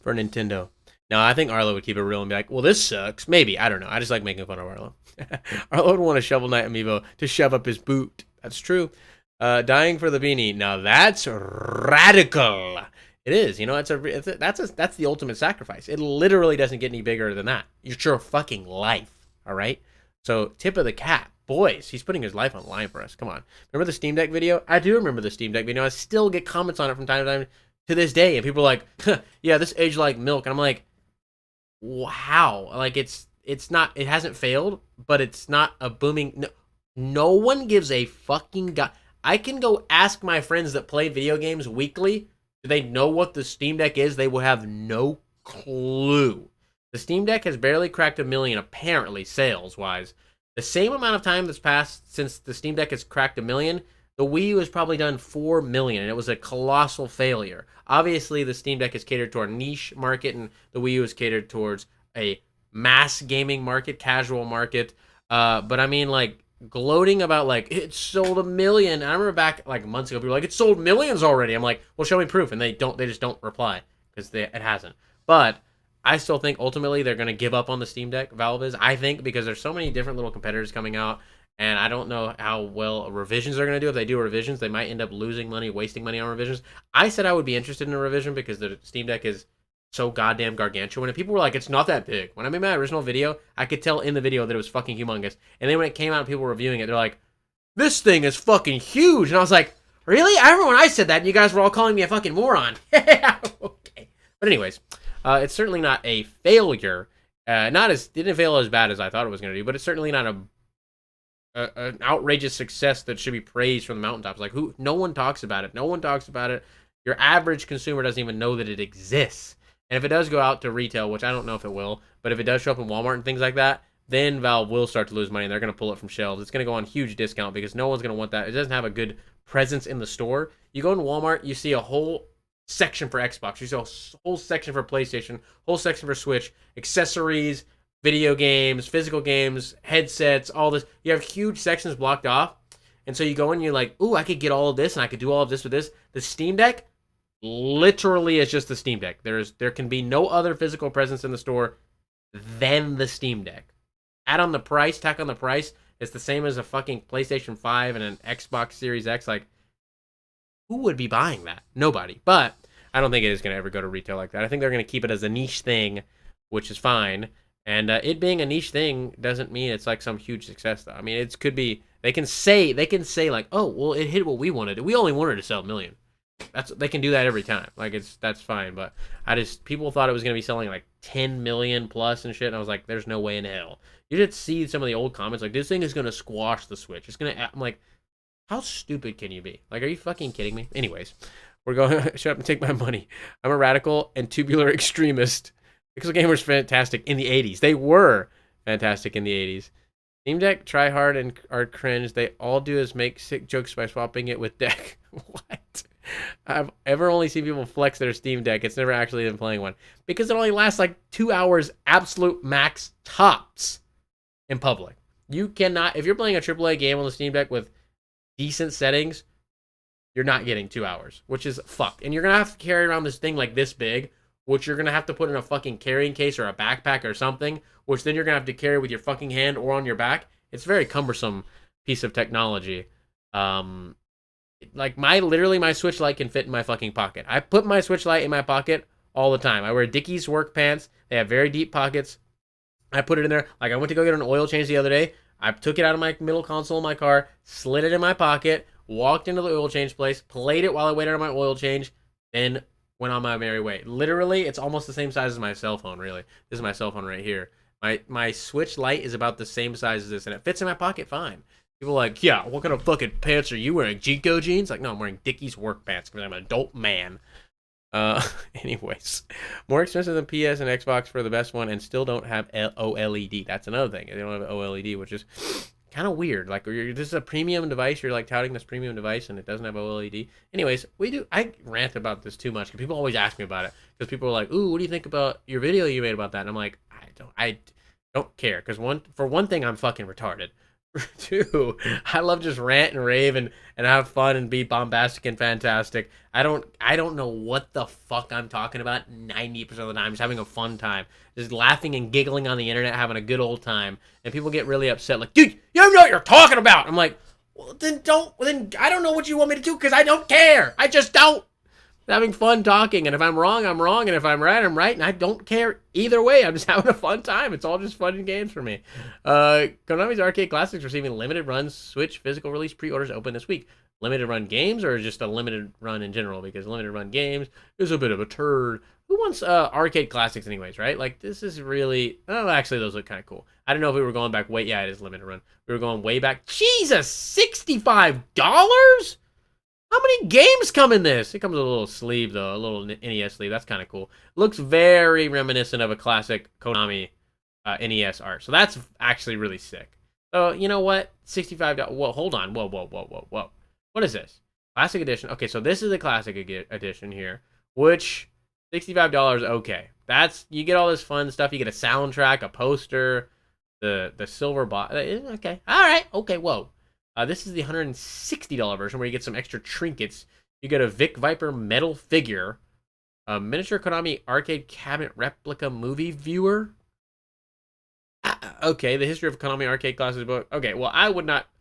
for Nintendo. No, I think Arlo would keep it real and be like, well, this sucks. Maybe. I don't know. I just like making fun of Arlo. Arlo would want a Shovel Knight amiibo to shove up his boot. That's true. Dying for the beanie. Now that's radical. It is. You know, that's the ultimate sacrifice. It literally doesn't get any bigger than that. It's your fucking life. All right? So, tip of the cap. Boys, he's putting his life on the line for us. Come on. Remember the Steam Deck video? I do remember the Steam Deck video. I still get comments on it from time to time to this day. And people are like, huh, yeah, this aged like milk. And I'm like, wow. Like, it's not, it hasn't failed, but it's not a booming. No one gives a fucking god. I can go ask my friends that play video games weekly. Do they know what the Steam Deck is? They will have no clue. The Steam Deck has barely cracked 1 million, apparently, sales-wise. The same amount of time that's passed since the Steam Deck has cracked 1 million, the Wii U has probably done 4 million, and it was a colossal failure. Obviously, the Steam Deck is catered to our niche market, and the Wii U is catered towards a mass gaming market, casual market. But I mean, like, gloating about, like, it sold 1 million. I remember back, like, months ago, people were like, it sold millions already. I'm like, well, show me proof. And they just don't reply, because it hasn't. But I still think ultimately they're going to give up on the Steam Deck, Valve is. I think because there's so many different little competitors coming out, and I don't know how well revisions they're going to do. If they do revisions, they might end up losing money, wasting money on revisions. I said I would be interested in a revision because the Steam Deck is so goddamn gargantuan. And people were like, it's not that big. When I made my original video, I could tell in the video that it was fucking humongous. And then when it came out and people were reviewing it, they're like, this thing is fucking huge. And I was like, really? I remember when I said that and you guys were all calling me a fucking moron. Okay. But anyways, it's certainly not a failure. It didn't fail as bad as I thought it was going to do, but it's certainly not an outrageous success that should be praised from the mountaintops. Like, no one talks about it. No one talks about it. Your average consumer doesn't even know that it exists. And if it does go out to retail, which I don't know if it will, but if it does show up in Walmart and things like that, then Valve will start to lose money and they're going to pull it from shelves. It's going to go on huge discount because no one's going to want that. It doesn't have a good presence in the store. You go in Walmart, you see a whole section for Xbox. You see a whole section for PlayStation, whole section for Switch, accessories, video games, physical games, headsets, all this. You have huge sections blocked off. And so you go in and you're like, ooh, I could get all of this and I could do all of this with this. The Steam Deck literally is just the Steam Deck. There can be no other physical presence in the store than the Steam Deck. Tack on the price, it's the same as a fucking PlayStation 5 and an Xbox Series X. Like, who would be buying that? Nobody. But I don't think it is going to ever go to retail like that. I think they're going to keep it as a niche thing, which is fine. And it being a niche thing doesn't mean it's like some huge success, though. I mean, it could be. They can say like, oh, well, it hit what we wanted. We only wanted to sell 1 million. They can do that every time. Like, that's fine. But people thought it was going to be selling like 10 million plus and shit. And I was like, there's no way in hell. You did see some of the old comments like, this thing is going to squash the Switch. I'm like, how stupid can you be? Like, are you fucking kidding me? Anyways, we're going shut up and take my money. I'm a radical and tubular extremist. Pixel gamers fantastic in the 80s. They were fantastic in the 80s. Steam Deck, try hard and are cringe. They all do is make sick jokes by swapping it with Deck. What? I've ever only seen people flex their Steam Deck. It's never actually been playing one. Because it only lasts like 2 hours absolute max tops in public. You cannot, if you're playing a AAA game on the Steam Deck with decent settings, you're not getting 2 hours, which is fucked. And you're going to have to carry around this thing like this big, which you're going to have to put in a fucking carrying case or a backpack or something, which then you're going to have to carry with your fucking hand or on your back. It's a very cumbersome piece of technology. Like, my Switch Lite can fit in my fucking pocket. I put my Switch Lite in my pocket all the time. I wear Dickies work pants. They have very deep pockets. I put it in there. Like, I went to go get an oil change the other day. I took it out of my middle console of my car, slid it in my pocket, walked into the oil change place, played it while I waited on my oil change, then went on my merry way. Literally, it's almost the same size as my cell phone, really. This is my cell phone right here. My Switch Lite is about the same size as this, and it fits in my pocket fine. People are like, yeah, what kind of fucking pants are you wearing? Jinko jeans? Like, no, I'm wearing Dickies work pants because I'm an adult man. Anyways, more expensive than PS and Xbox for the best one, and still don't have OLED. That's another thing. They don't have OLED, which is kind of weird. Like, this is a premium device. You're like touting this premium device, and it doesn't have OLED. Anyways, I rant about this too much because people always ask me about it. Because people are like, "Ooh, what do you think about your video you made about that?" And I'm like, I don't care. Because for one thing, I'm fucking retarded. Two, I love just rant and rave and have fun and be bombastic and fantastic. I don't know what the fuck I'm talking about 90% of the time. Just having a fun time. Just laughing and giggling on the internet, having a good old time. And people get really upset, like, dude, you don't know what you're talking about. I'm like, well, then I don't know what you want me to do because I don't care. I just don't. Having fun talking, and if I'm wrong, I'm wrong, and if I'm right, I'm right, and I don't care either way. I'm just having a fun time. It's all just fun and games for me. Konami's Arcade Classics receiving limited runs Switch physical release pre-orders open this week. Limited run games, or just a limited run in general? Because limited run games is a bit of a turd. Who wants Arcade Classics anyways, right? Like, this is really... Oh, actually, those look kind of cool. I don't know if we were going back way... Yeah, it is limited run. We were going way back. Jesus, $65? How many games come in this? It comes with a little sleeve, though. A little NES sleeve. That's kind of cool. Looks very reminiscent of a classic Konami NES art. So that's actually really sick. So, you know what? $65. Whoa, hold on. Whoa. What is this? Classic edition. Okay, so this is the classic edition here, which $65, okay. That's, you get all this fun stuff. You get a soundtrack, a poster, the silver box. Okay. All right. Okay, whoa. This is the $160 version where you get some extra trinkets. You get a Vic Viper metal figure, a miniature Konami arcade cabinet replica movie viewer. Okay, the history of Konami arcade classes book. Okay, well, I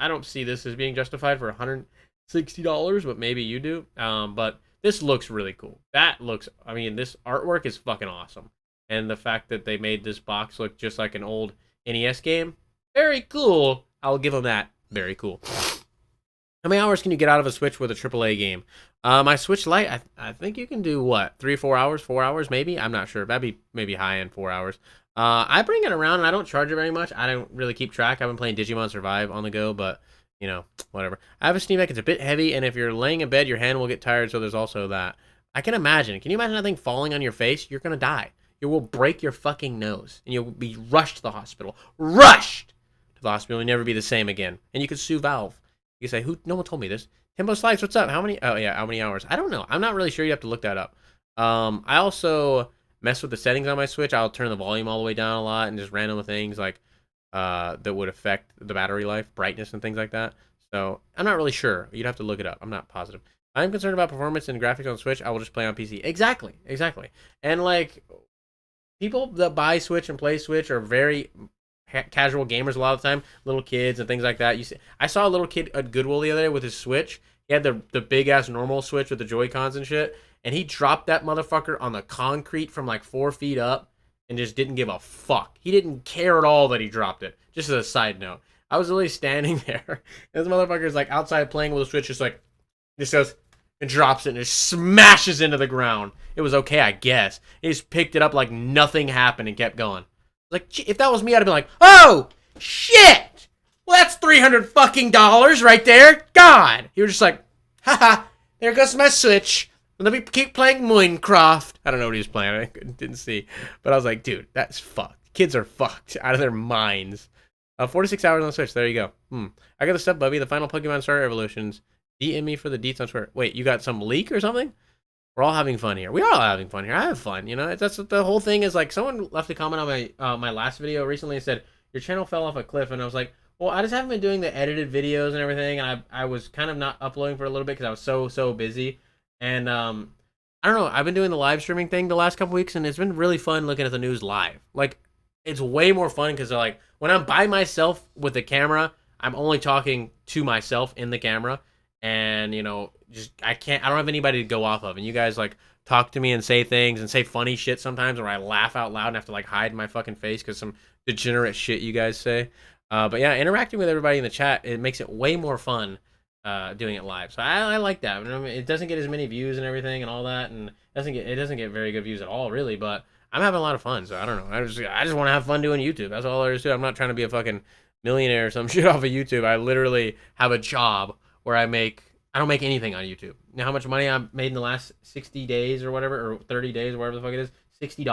don't see this as being justified for $160, but maybe you do. But this looks really cool. This artwork is fucking awesome. And the fact that they made this box look just like an old NES game, very cool. I'll give them that. Very cool. How many hours can you get out of a Switch with a AAA game? My Switch Lite, I think you can do, what, 3 or 4 hours? 4 hours, maybe? I'm not sure. That'd be maybe high-end 4 hours. I bring it around, and I don't charge it very much. I don't really keep track. I've been playing Digimon Survive on the go, but, you know, whatever. I have a Steam Deck. It's a bit heavy, and if you're laying in bed, your hand will get tired, so there's also that. I can imagine. Can you imagine that thing falling on your face? You're going to die. You will break your fucking nose, and you'll be rushed to the hospital. Rushed! To the hospital, you'll never be the same again. And you could sue Valve. You can say, no one told me this. Timbo Slice, what's up? How many hours? I don't know. I'm not really sure. You have to look that up. I also mess with the settings on my Switch. I'll turn the volume all the way down a lot and just random things like that would affect the battery life, brightness, and things like that. So I'm not really sure. You'd have to look it up. I'm not positive. I'm concerned about performance and graphics on Switch. I will just play on PC. Exactly. And like, people that buy Switch and play Switch are very casual gamers a lot of the time, little kids and things like that. I saw a little kid at Goodwill the other day with his Switch. He had the big ass normal Switch with the Joy-Cons and shit, and he dropped that motherfucker on the concrete from like 4 feet up and just didn't give a fuck. He didn't care at all that he dropped it. Just as a side note, I was literally standing there, and this motherfucker's like outside playing with a Switch, just goes and drops it and just smashes into the ground. It was okay, I guess. He just picked it up like nothing happened and kept going. Like, if that was me, I'd have been like, oh, shit! Well, that's $300 fucking right there. God! He was just like, haha, there goes my Switch. Let me keep playing Minecraft. I don't know what he was playing. I didn't see. But I was like, dude, that's fucked. Kids are fucked out of their minds. 46 hours on the Switch. There you go. I got the stuff, Bubby. The final Pokemon Star Evolutions. DM me for the deets on Twitter. Wait, you got some leak or something? We're all having fun here. We are all having fun here. I have fun, you know. That's what the whole thing is. Like, someone left a comment on my last video recently and said your channel fell off a cliff, and I was like, well, I just haven't been doing the edited videos and everything, and I was kind of not uploading for a little bit because I was so busy, and I don't know. I've been doing the live streaming thing the last couple weeks, and it's been really fun looking at the news live. Like, it's way more fun because like when I'm by myself with the camera, I'm only talking to myself in the camera. And, you know, I don't have anybody to go off of. And you guys, like, talk to me and say things and say funny shit sometimes where I laugh out loud and have to, like, hide my fucking face because some degenerate shit you guys say. But, yeah, interacting with everybody in the chat, it makes it way more fun doing it live. So I like that. I mean, it doesn't get as many views and everything and all that. And it doesn't get very good views at all, really. But I'm having a lot of fun. So I don't know. I just want to have fun doing YouTube. That's all there is to it. I'm not trying to be a fucking millionaire or some shit off of YouTube. I literally have a job where I don't make anything on YouTube. You know how much money I made in the last 60 days or whatever, or 30 days or whatever the fuck it is? $60.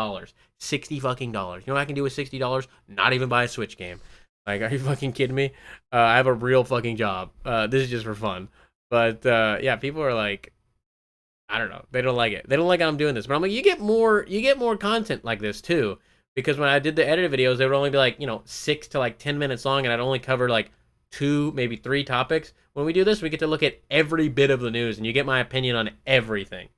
$60 fucking dollars. You know what I can do with $60? Not even buy a Switch game. Like, are you fucking kidding me? I have a real fucking job. This is just for fun. But, yeah, people are like, I don't know. They don't like it. They don't like how I'm doing this. But I'm like, you get more content like this, too. Because when I did the edited videos, they would only be like, 6 to like 10 minutes long, and I'd only cover like 2, maybe 3 topics. When we do this, we get to look at every bit of the news, and you get my opinion on everything.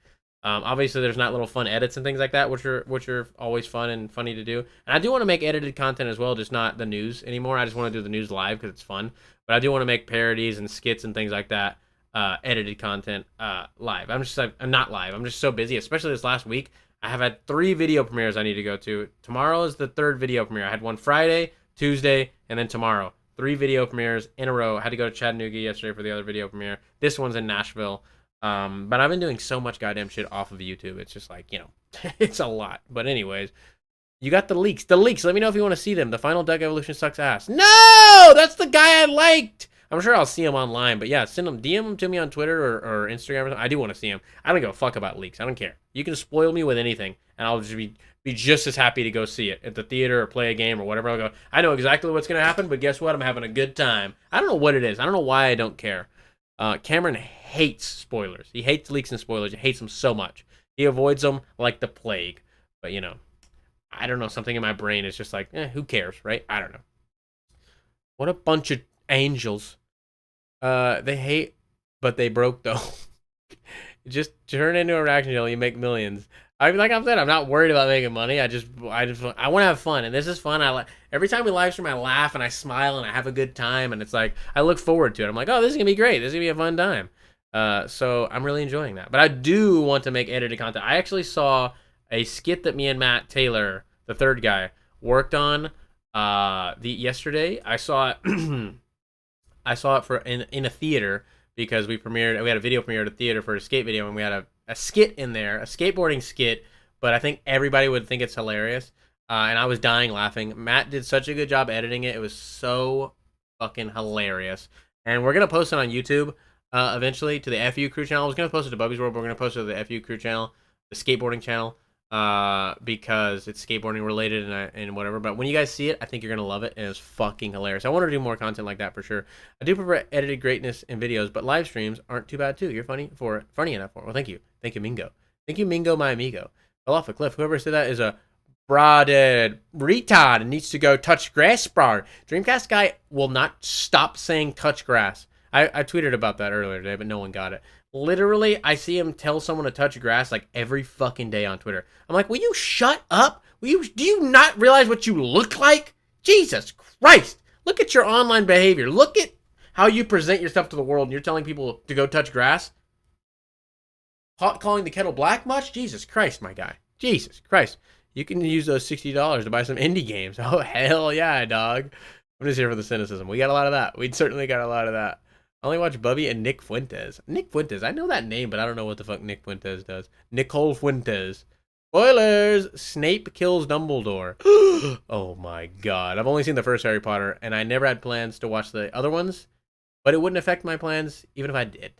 Obviously, there's not little fun edits and things like that, which are always fun and funny to do. And I do want to make edited content as well, just not the news anymore. I just want to do the news live because it's fun. But I do want to make parodies and skits and things like that, edited content live. I'm not live. I'm just so busy, especially this last week. I have had 3 video premieres I need to go to. Tomorrow is the 3rd video premiere. I had one Friday, Tuesday, and then tomorrow. 3 video premieres in a row. I had to go to Chattanooga yesterday for the other video premiere. This one's in Nashville. But I've been doing so much goddamn shit off of YouTube. It's just like, it's a lot. But anyways, you got the leaks. The leaks, let me know if you want to see them. The final Doug Evolution sucks ass. No! That's the guy I liked! I'm sure I'll see him online. But yeah, send them, DM them to me on Twitter or Instagram or something. I do want to see him. I don't give a fuck about leaks. I don't care. You can spoil me with anything, and I'll just be just as happy to go see it at the theater or play a game or whatever. I'll go, I know exactly what's going to happen, but guess what? I'm having a good time. I don't know what it is. I don't know why I don't care. Cameron hates spoilers. He hates leaks and spoilers. He hates them so much. He avoids them like the plague. But, I don't know. Something in my brain is just like, who cares, right? I don't know. What a bunch of angels. They hate, but they broke, though. Just turn into a reaction channel. You make millions. Like I said, I'm not worried about making money. I want to have fun, and this is fun. Every time we live stream, I laugh and I smile and I have a good time, and it's like I look forward to it. I'm like, oh, this is gonna be great. This is gonna be a fun time. So I'm really enjoying that. But I do want to make edited content. I actually saw a skit that me and Matt Taylor, the 3rd guy, worked on yesterday. I saw it. I saw it in a theater because we had a video premiere at a theater for a skate video, and we had a skit in there, a skateboarding skit, but I think everybody would think it's hilarious. And I was dying laughing. Matt did such a good job editing it. It was so fucking hilarious. And we're going to post it on YouTube eventually to the FU Crew channel. I was going to post it to Bubby's World, but we're going to post it to the FU Crew channel, the Skateboarding Channel, because it's skateboarding related and whatever. But when you guys see it, I think you're going to love it, and it's fucking hilarious. I want to do more content like that for sure. I do prefer edited greatness in videos, but live streams aren't too bad too. You're funny enough for it. Well, thank you. Thank you, Mingo. Thank you, Mingo, my amigo. Fell off a cliff. Whoever said that is a broaded retard and needs to go touch grass bar. Dreamcast guy will not stop saying touch grass. I tweeted about that earlier today, but no one got it. Literally, I see him tell someone to touch grass like every fucking day on Twitter. I'm like, will you shut up? Do you not realize what you look like? Jesus Christ. Look at your online behavior. Look at how you present yourself to the world, and you're telling people to go touch grass? Hot calling the kettle black much? Jesus Christ, my guy. Jesus Christ. You can use those $60 to buy some indie games. Oh, hell yeah, dog. I'm just here for the cynicism. We got a lot of that. We certainly got a lot of that. I only watch Bubby and Nick Fuentes. Nick Fuentes. I know that name, but I don't know what the fuck Nick Fuentes does. Nicole Fuentes. Spoilers! Snape kills Dumbledore. Oh my god. I've only seen the first Harry Potter, and I never had plans to watch the other ones, but it wouldn't affect my plans even if I did.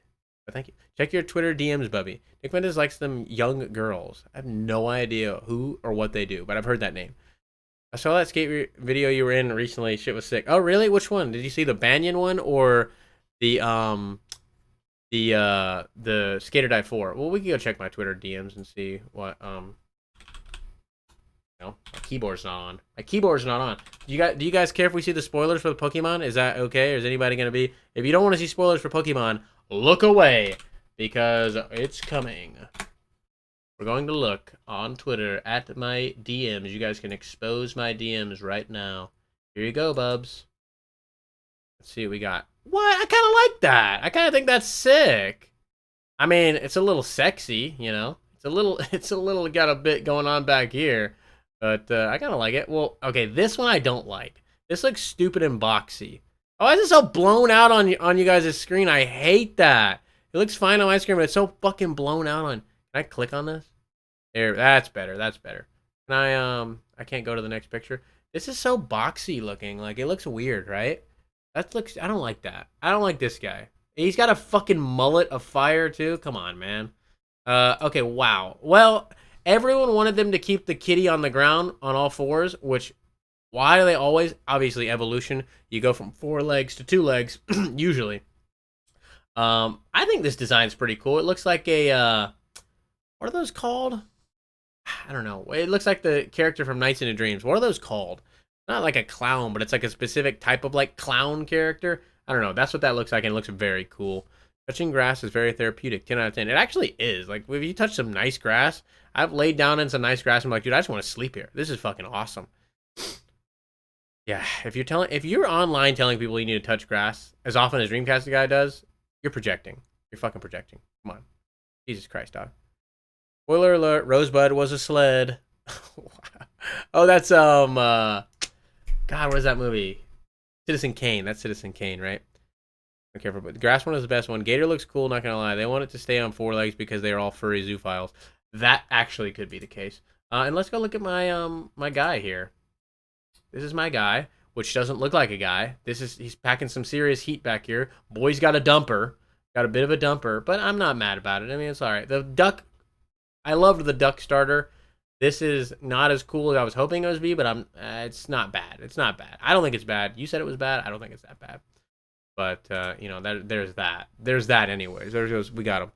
But thank you. Check your Twitter DMs, Bubby. Nick Fuentes likes them young girls. I have no idea who or what they do, but I've heard that name. I saw that skate video you were in recently. Shit was sick. Oh, really? Which one? Did you see the Banyan one or the Skater Die 4? Well, we can go check my Twitter DMs and see what my keyboard's not on. My keyboard's not on. Do you guys care if we see the spoilers for the Pokemon? Is that okay? Or is anybody gonna be? If you don't want to see spoilers for Pokemon, look away because it's coming. We're going to look on Twitter at my DMs. You guys can expose my DMs right now. Here you go, bubs. Let's see what we got. What? I kind of like that. I kind of think that's sick. I mean, it's a little sexy, It's a little got a bit going on back here, but I kind of like it. Well, okay, this one I don't like. This looks stupid and boxy. Oh, why is it so blown out on you guys' screen? I hate that. It looks fine on my screen, but it's so fucking blown out on. Can I click on this? There, that's better. That's better. Can I can't go to the next picture. This is so boxy looking. Like, it looks weird, right? I don't like that. I don't like this guy. He's got a fucking mullet of fire, too. Come on, man. Okay, wow. Well, everyone wanted them to keep the kitty on the ground on all fours, which, why do they always? Obviously, evolution. You go from 4 legs to 2 legs, usually. I think this design's pretty cool. It looks like a, what are those called? I don't know. It looks like the character from Nights into Dreams. What are those called? Not like a clown, but it's like a specific type of like clown character. I don't know. That's what that looks like, and it looks very cool. Touching grass is very therapeutic. 10 out of 10. It actually is. Like, if you touch some nice grass, I've laid down in some nice grass. I'm like, dude, I just want to sleep here. This is fucking awesome. Yeah, if you're online telling people you need to touch grass as often as Dreamcast guy does, you're projecting. You're fucking projecting. Come on. Jesus Christ, dog. Spoiler alert, Rosebud was a sled. Oh, that's God, what is that movie? Citizen Kane. That's Citizen Kane, right? Okay, but the grass one is the best one. Gator looks cool, not gonna lie. They want it to stay on 4 legs because they are all furry zoophiles. That actually could be the case. And let's go look at my my guy here. This is my guy, which doesn't look like a guy. He's packing some serious heat back here. Boy's got a dumper. Got a bit of a dumper, but I'm not mad about it. I mean, it's all right. The duck, I loved the duck starter. This is not as cool as I was hoping it would be, but it's not bad. It's not bad. I don't think it's bad. You said it was bad. I don't think it's that bad. But, you know, there's that. There's that anyways. There goes, we got him.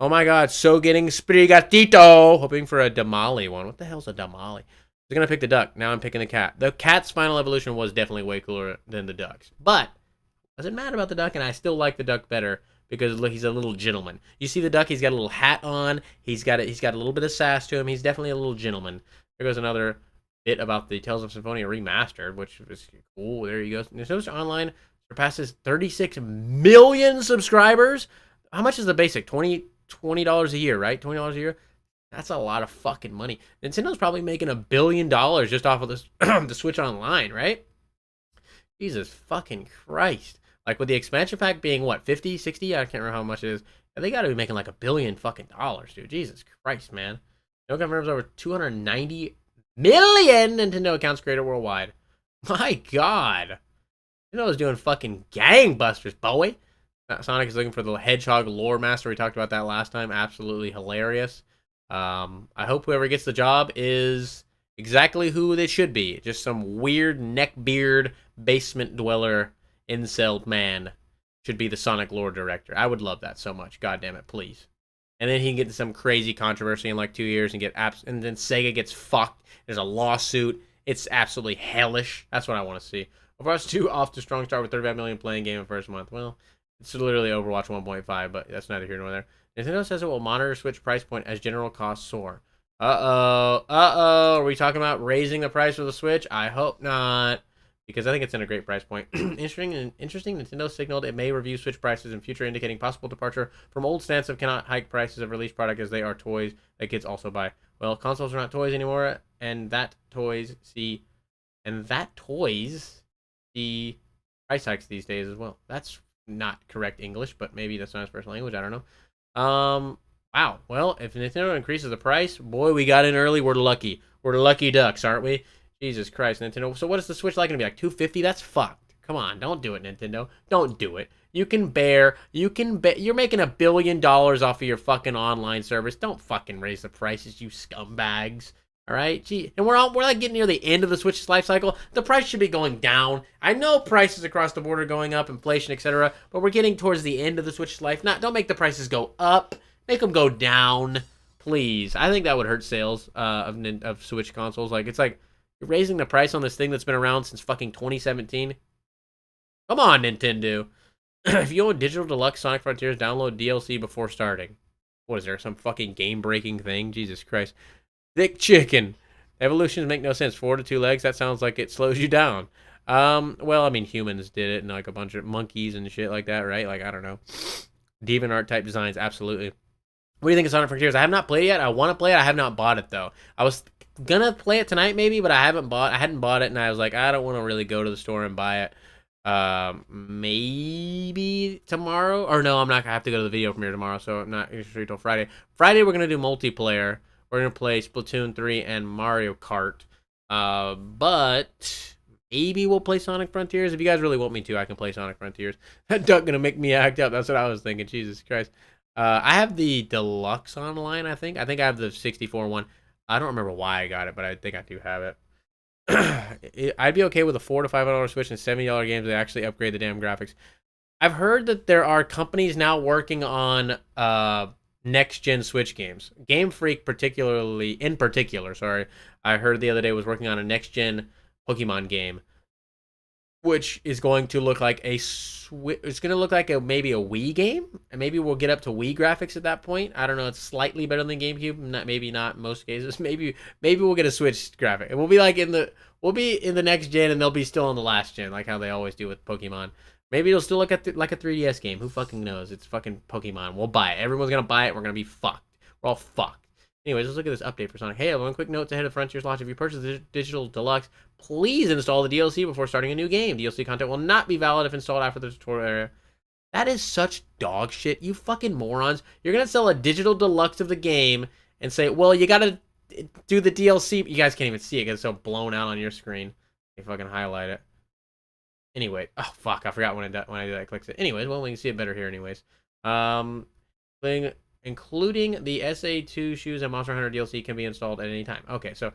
Oh my god, so getting sprigatito. Hoping for a Damali one. What the hell's a Damali? I was going to pick the duck. Now I'm picking the cat. The cat's final evolution was definitely way cooler than the duck's. But I wasn't mad about the duck, and I still like the duck better because, look, he's a little gentleman. You see the duck? He's got a little hat on. He's got a little bit of sass to him. He's definitely a little gentleman. There goes another bit about the Tales of Symphonia remastered, which was cool. There you go. Nintendo Online surpasses 36 million subscribers. How much is the basic? $20 a year, right? $20 a year? That's a lot of fucking money. Nintendo's probably making $1 billion just off of this the Switch Online, right? Jesus fucking Christ. Like, with the expansion pack being, what, 50, 60? I can't remember how much it is. They gotta be making like $1 billion fucking dollars, dude. Jesus Christ, man. No confirms over 290 million Nintendo accounts created worldwide. My god. Nintendo's doing fucking gangbusters, boy. Sonic is looking for the Hedgehog lore master. We talked about that last time. Absolutely hilarious. I hope whoever gets the job is exactly who they should be. Just some weird neckbeard basement dweller incel man should be the Sonic lore director. I would love that so much. God damn it, please. And then he can get into some crazy controversy in like 2 years and and then Sega gets fucked. There's a lawsuit. It's absolutely hellish. That's what I want to see. Overwatch 2 off to strong start with 35 million playing game in first month. Well, it's literally Overwatch 1.5, but that's neither here nor there. Nintendo says it will monitor Switch price point as general costs soar. Are we talking about raising the price of the Switch? I hope not, because I think it's in a great price point. Interesting. Nintendo signaled it may review Switch prices in future, indicating possible departure from old stance of cannot hike prices of released product as they are toys that kids also buy. Well, consoles are not toys anymore, and that toys see price hikes these days as well. That's not correct English, but maybe that's not his first language. I don't know. Wow. Well, if Nintendo increases the price, boy, we got in early. We're lucky. We're the lucky ducks, aren't we? Jesus Christ, Nintendo. So what is the Switch like going to be like? $250? That's fucked. Come on, don't do it, Nintendo. Don't do it. You're making $1 billion off of your fucking online service. Don't fucking raise the prices, you scumbags. All right, gee, and we're like getting near the end of the Switch's life cycle. The price should be going down. I know prices across the board are going up, inflation, etc., but we're getting towards the end of the Switch's life. Don't make the prices go up. Make them go down, please. I think that would hurt sales of Switch consoles. Like, it's like you're raising the price on this thing that's been around since fucking 2017. Come on, Nintendo. If you own Digital Deluxe Sonic Frontiers, download DLC before starting. What is there? Some fucking game-breaking thing? Jesus Christ. Thick chicken. Evolutions make no sense. 4 to 2 legs. That sounds like it slows you down. Well, I mean, humans did it, and like a bunch of monkeys and shit like that, right? Like, I don't know. DeviantArt type designs, absolutely. What do you think of Sonic Frontiers? I have not played it yet. I want to play it. I have not bought it though. I was gonna play it tonight maybe, but I hadn't bought it, and I was like, I don't want to really go to the store and buy it. Maybe tomorrow, or no, I'm not. I have to go to the video premiere tomorrow, so I'm not usually till Friday. Friday we're gonna do multiplayer. We're going to play Splatoon 3 and Mario Kart. But maybe we'll play Sonic Frontiers. If you guys really want me to, I can play Sonic Frontiers. That duck going to make me act up. That's what I was thinking. Jesus Christ. I have the Deluxe online, I think. I think I have the 64 one. I don't remember why I got it, but I think I do have it. I'd be okay with a $400 to $500 Switch and $70 games that actually upgrade the damn graphics. I've heard that there are companies now working on next-gen Switch games. Game Freak in particular, I heard the other day was working on a next-gen Pokemon game. which is going to look like it's going to look like maybe a Wii game, and maybe we'll get up to Wii graphics at that point. I don't know. It's slightly better than GameCube, maybe not in most cases. Maybe we'll get a Switch graphic, and we'll be in the next gen, and they'll be still in the last gen, like how they always do with Pokemon. Maybe it'll still look like a 3DS game. Who fucking knows? It's fucking Pokemon. We'll buy it. Everyone's gonna buy it. We're gonna be fucked. We're all fucked. Anyways, let's look at this update for Sonic. Hey, one quick note ahead of Frontier's launch. If you purchase the Digital Deluxe, please install the DLC before starting a new game. DLC content will not be valid if installed after the tutorial area. That is such dog shit. You fucking morons. You're gonna sell a Digital Deluxe of the game and say, well, you gotta do the DLC. You guys can't even see it because it's so blown out on your screen. You fucking highlight it. Anyway, oh fuck, I forgot when I did that. I clicked it. Anyways, well, we can see it better here. Anyways, including the SA2 shoes and Monster Hunter DLC can be installed at any time. Okay, so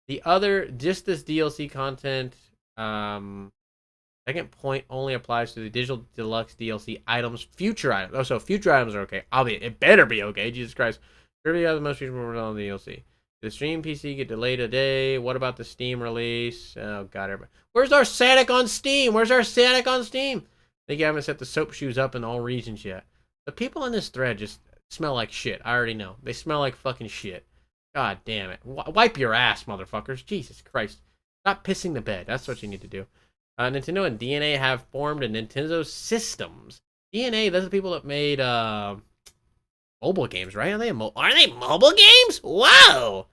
just this DLC content, second point only applies to the Digital Deluxe DLC items. Future items. Oh, so future items are okay. It better be okay. Jesus Christ. Review of the most recent on the DLC. The stream PC get delayed a day. What about the Steam release? Oh god, everybody. Where's our Sonic on Steam? I think you haven't set the soap shoes up in all regions yet. The people in this thread just smell like shit. I already know. They smell like fucking shit. God damn it. Wipe your ass, motherfuckers. Jesus Christ. Stop pissing the bed. That's what you need to do. Nintendo and DNA have formed a Nintendo Systems. DNA, those are the people that made mobile games, right? Are they mobile games? Whoa!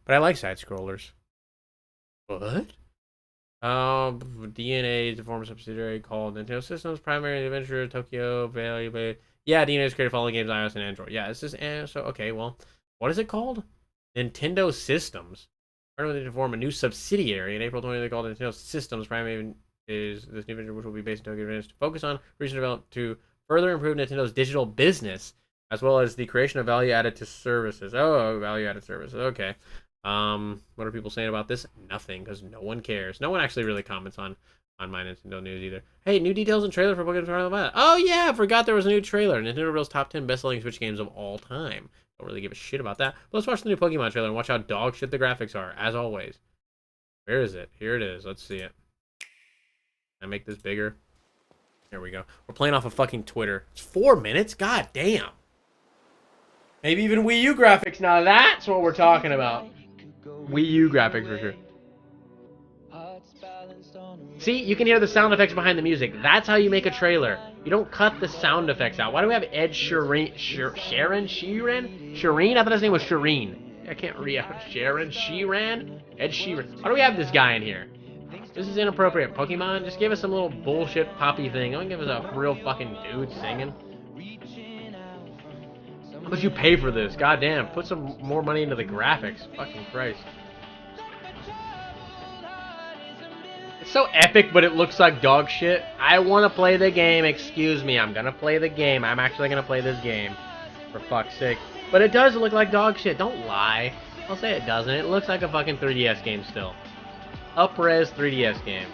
But I like side scrollers. What? DNA is a former subsidiary called Nintendo Systems, Primary Adventure, Tokyo Valley. Yeah, DNA is created for all the games iOS and Android. Yeah, this is so okay. Well, what is it called? Nintendo Systems. Currently, to form a new subsidiary in April 2020. They called Nintendo Systems. Primary is this new venture, which will be based in Tokyo, to focus on research and development to further improve Nintendo's digital business, as well as the creation of value added to services. Oh, value added services. Okay. What are people saying about this? Nothing, because no one cares. No one actually really comments on my Nintendo news either. Hey, new details and trailer for Pokemon Tournament. Oh yeah, I forgot there was a new trailer. Nintendo reveals top 10 best-selling Switch games of all time. Don't really give a shit about that. But let's watch the new Pokemon trailer and watch how dog shit the graphics are, as always. Where is it? Here it is. Let's see it. Can I make this bigger? There we go. We're playing off of fucking Twitter. It's 4 minutes? God damn. Maybe even Wii U graphics. Now that's what we're talking about. Wii U graphics for sure. See, you can hear the sound effects behind the music. That's how you make a trailer. You don't cut the sound effects out. Why do we have Ed Sheeran? Shireen? I thought his name was Shireen. I can't read. Sharon? Sheeran? Ed Sheeran. Why do we have this guy in here? This is inappropriate. Pokemon, just give us some little bullshit poppy thing. Don't give us a real fucking dude singing. How much you pay for this? Goddamn, put some more money into the graphics. Fucking Christ. It's so epic, but it looks like dog shit. I want to play the game. Excuse me, I'm gonna play the game. I'm actually gonna play this game. For fuck's sake. But it does look like dog shit. Don't lie. I'll say it doesn't. It looks like a fucking 3DS game still. Up-res 3DS game.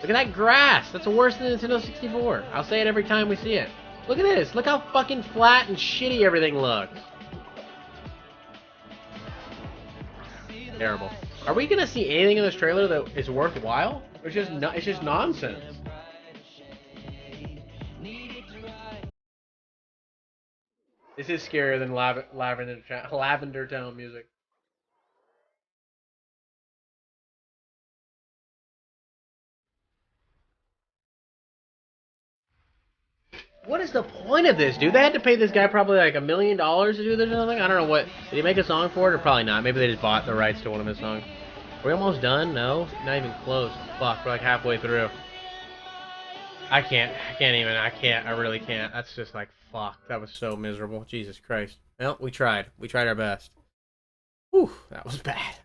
Look at that grass. That's worse than Nintendo 64. I'll say it every time we see it. Look at this. Look how fucking flat and shitty everything looks. Terrible. Are we gonna see anything in this trailer that is worthwhile? Or it's just nonsense. This is scarier than Lavender Town music. What is the point of this, dude? They had to pay this guy probably like $1 million to do this or something? I don't know what. Did he make a song for it or probably not? Maybe they just bought the rights to one of his songs. Are we almost done? No? Not even close. Fuck, we're like halfway through. I really can't. That's just like, fuck. That was so miserable. Jesus Christ. Well, we tried. We tried our best. Whew, that was bad.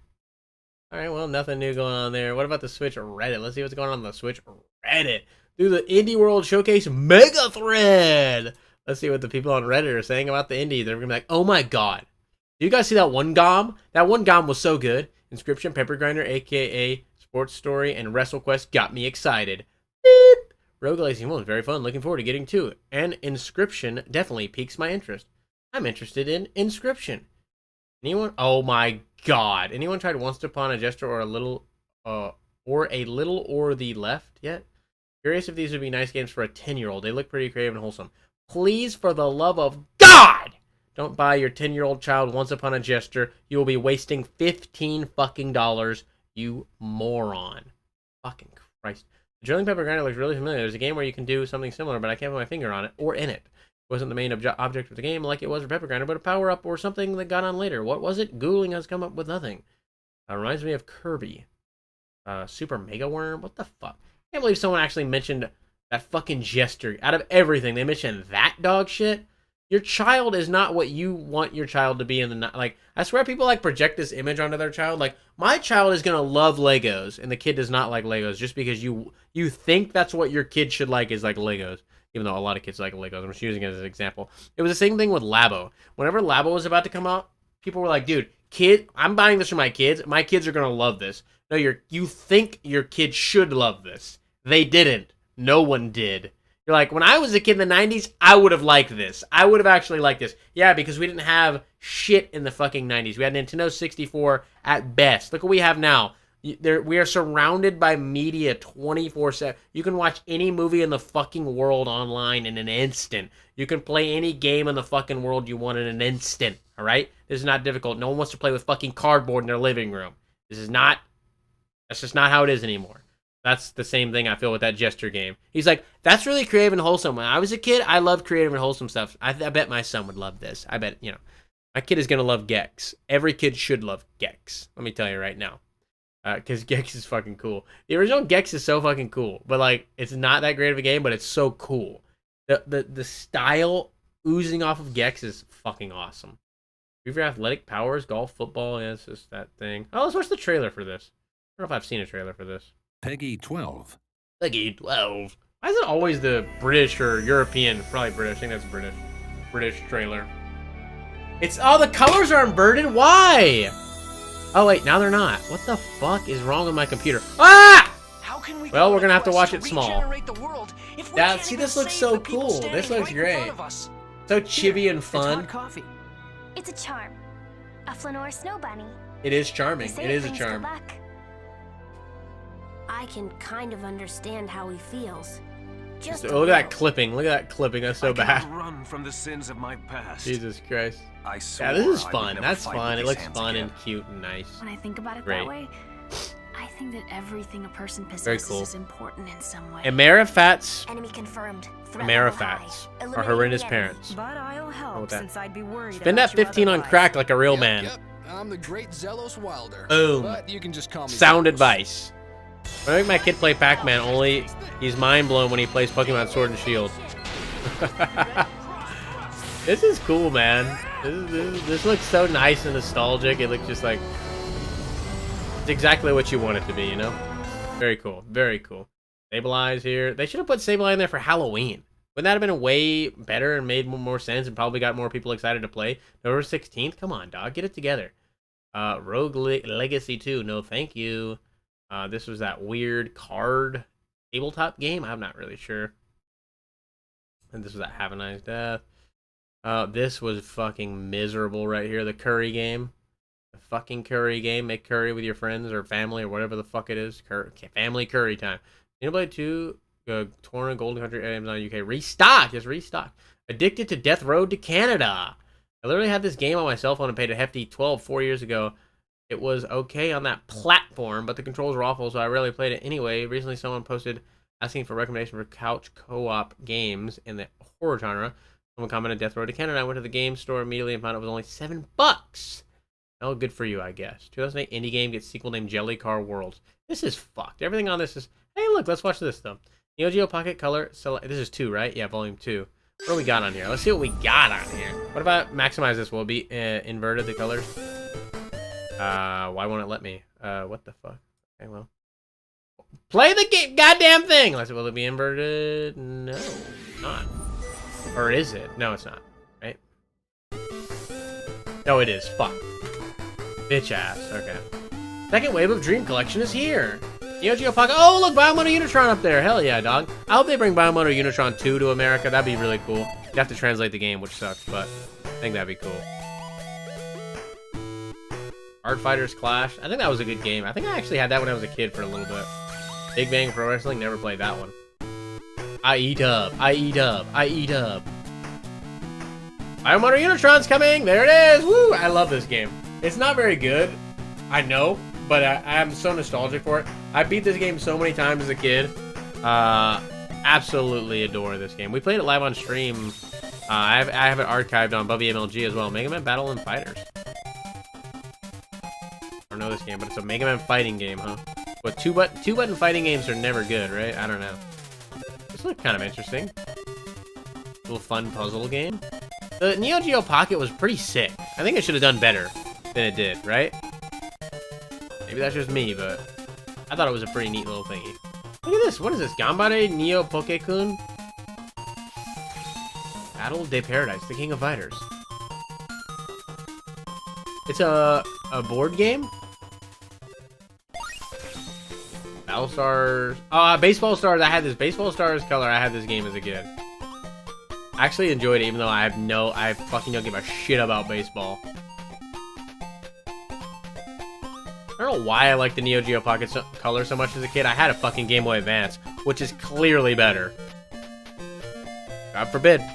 Alright, well, nothing new going on there. What about the Switch Reddit? Let's see what's going on the Switch Reddit. Do the Indie World Showcase Mega Thread. Let's see what the people on Reddit are saying about the indies. They're gonna be like, oh my god. Do you guys see that one GOM? That one GOM was so good. Inscription, Pepper Grinder, aka Sports Story, and WrestleQuest got me excited. Beep. Rogue Legacy was very fun. Looking forward to getting to it. And Inscription definitely piques my interest. I'm interested in Inscription. Anyone? Oh my god. Anyone tried Once Upon a Gesture or a Little or a little or the left yet. Curious if these would be nice games for a 10-year-old. They look pretty creative and wholesome. Please, for the love of God, don't buy your 10-year-old child Once Upon a Jester. You will be wasting $15 fucking dollars, you moron. Fucking Christ. The Drilling Pepper Grinder looks really familiar. There's a game where you can do something similar, but I can't put my finger on it or in it. It wasn't the main object of the game like it was for Pepper Grinder, but a power-up or something that got on later. What was it? Googling has come up with nothing. Reminds me of Kirby. Super Mega Worm? What the fuck? I can't believe someone actually mentioned that fucking Jester. Out of everything, they mentioned that dog shit. Your child is not what you want your child to be in the... Like, I swear people, like, project this image onto their child. Like, my child is gonna love Legos, and the kid does not like Legos just because you think that's what your kid should like is like Legos. Even though a lot of kids like Legos. I'm just using it as an example. It was the same thing with Labo. Whenever Labo was about to come out, people were like, dude, I'm buying this for my kids. My kids are gonna love this. No, you think your kid should love this. They didn't. No one did. You're like, when I was a kid in the 90s, I would have liked this. I would have actually liked this. Yeah, because we didn't have shit in the fucking 90s. We had Nintendo 64 at best. Look what we have now. We are surrounded by media 24/7. You can watch any movie in the fucking world online in an instant. You can play any game in the fucking world you want in an instant. All right? This is not difficult. No one wants to play with fucking cardboard in their living room. That's just not how it is anymore. That's the same thing I feel with that Jester game. He's like, that's really creative and wholesome. When I was a kid, I loved creative and wholesome stuff. I bet my son would love this. I bet, my kid is going to love Gex. Every kid should love Gex. Let me tell you right now. Because Gex is fucking cool. The original Gex is so fucking cool. But, like, it's not that great of a game, but it's so cool. The style oozing off of Gex is fucking awesome. We've got athletic powers, golf, football. Yeah, it's just that thing. Oh, let's watch the trailer for this. I don't know if I've seen a trailer for this. Peggy 12. Peggy 12. Why is it always the British or European? Probably British. I think that's British. British trailer. It's... Oh, the colors are inverted? Why? Oh, wait. Now they're not. What the fuck is wrong with my computer? Ah! Well, we're going to have to watch it small. Yeah, see, this looks so cool. This looks great. So chibi and fun. It's a charm. A Flanor snow bunny. It is charming. It is a charm. I can kind of understand how he feels. Just look at that clipping. Look at that clipping. That's so bad. Run from the sins of my past. Jesus Christ. Yeah, this is fun. That's fun. It looks fun and cute and nice. When I think about it Great. that way, I think that everything a person possesses cool. is important in some way. Amerifats. Enemy confirmed. Amerifats are horrendous parents. But I'll help since I'd be worried. Spend that 15 on crack like a real man. Yep. I'm the great Zelos Wilder. Boom. But you can just call me Sound Zelos. advice. When I make my kid play Pac-Man, only he's mind blown when he plays Pokemon Sword and Shield. This is cool, man. This looks so nice and nostalgic. It looks just like it's exactly what you want it to be, Very cool. Very cool. Stabilize here. They should have put Stabilize in there for Halloween. Wouldn't that have been way better and made more sense and probably got more people excited to play? November 16th? Come on, dog. Get it together. Rogue Legacy 2. No, thank you. This was that weird card tabletop game. I'm not really sure. And this was that Have a Nice Death. This was fucking miserable right here. The curry game. The fucking curry game. Make curry with your friends or family or whatever the fuck it is. Family curry time. Xenoblade 2, Torna Golden Country items on UK. Restock! Just restock. Addicted to Death Road to Canada. I literally had this game on my cell phone and paid a hefty $12 4 years ago. It was okay on that platform, but the controls were awful, so I rarely played it anyway. Recently, someone posted asking for recommendation for couch co-op games in the horror genre. Someone commented Death Road to Canada. I went to the game store immediately and found it was only $7. Oh, good for you, I guess. 2008 indie game gets sequel named Jelly Car Worlds. This is fucked. Everything on this is... Hey, look, let's watch this, though. Neo Geo Pocket Color. This is 2, right? Yeah, volume 2. What do we got on here? Let's see what we got on here. What if I maximize this? Will it be inverted, the colors? Why won't it let me? What the fuck? Okay, well. Play the game, goddamn thing! Will it be inverted? No, not. Or is it? No, it's not. Right? No, it is. Fuck. Bitch ass. Okay. Second wave of Dream Collection is here. Neo Geo Pocket. Oh, look, Biomotor Unitron up there. Hell yeah, dog. I hope they bring Biomotor Unitron 2 to America. That'd be really cool. You'd have to translate the game, which sucks, but I think that'd be cool. Art Fighters Clash. I think that was a good game. I think I actually had that when I was a kid for a little bit. Big Bang Pro Wrestling, never played that one. IE-Dub, IE-Dub, IE-Dub. Biomotor Unitron's coming! There it is! Woo! I love this game. It's not very good, I know, but I'm so nostalgic for it. I beat this game so many times as a kid. Absolutely adore this game. We played it live on stream. I have it archived on Bubby MLG as well. Mega Man Battle and Fighters. I don't know this game, but it's a Mega Man fighting game, huh? But two-button fighting games are never good, right? I don't know. This looks kind of interesting. Little fun puzzle game. The Neo Geo Pocket was pretty sick. I think it should have done better than it did, right? Maybe that's just me, but I thought it was a pretty neat little thingy. Look at this. What is this? Gambare Neo Poke-kun? Battle de Paradise, the King of Fighters. It's a board game? Battle Stars. Baseball Stars. I had this Baseball Stars color. I had this game as a kid. I actually enjoyed it, even though I fucking don't give a shit about baseball. I don't know why I like the Neo Geo Pocket color so much as a kid. I had a fucking Game Boy Advance, which is clearly better. God forbid. You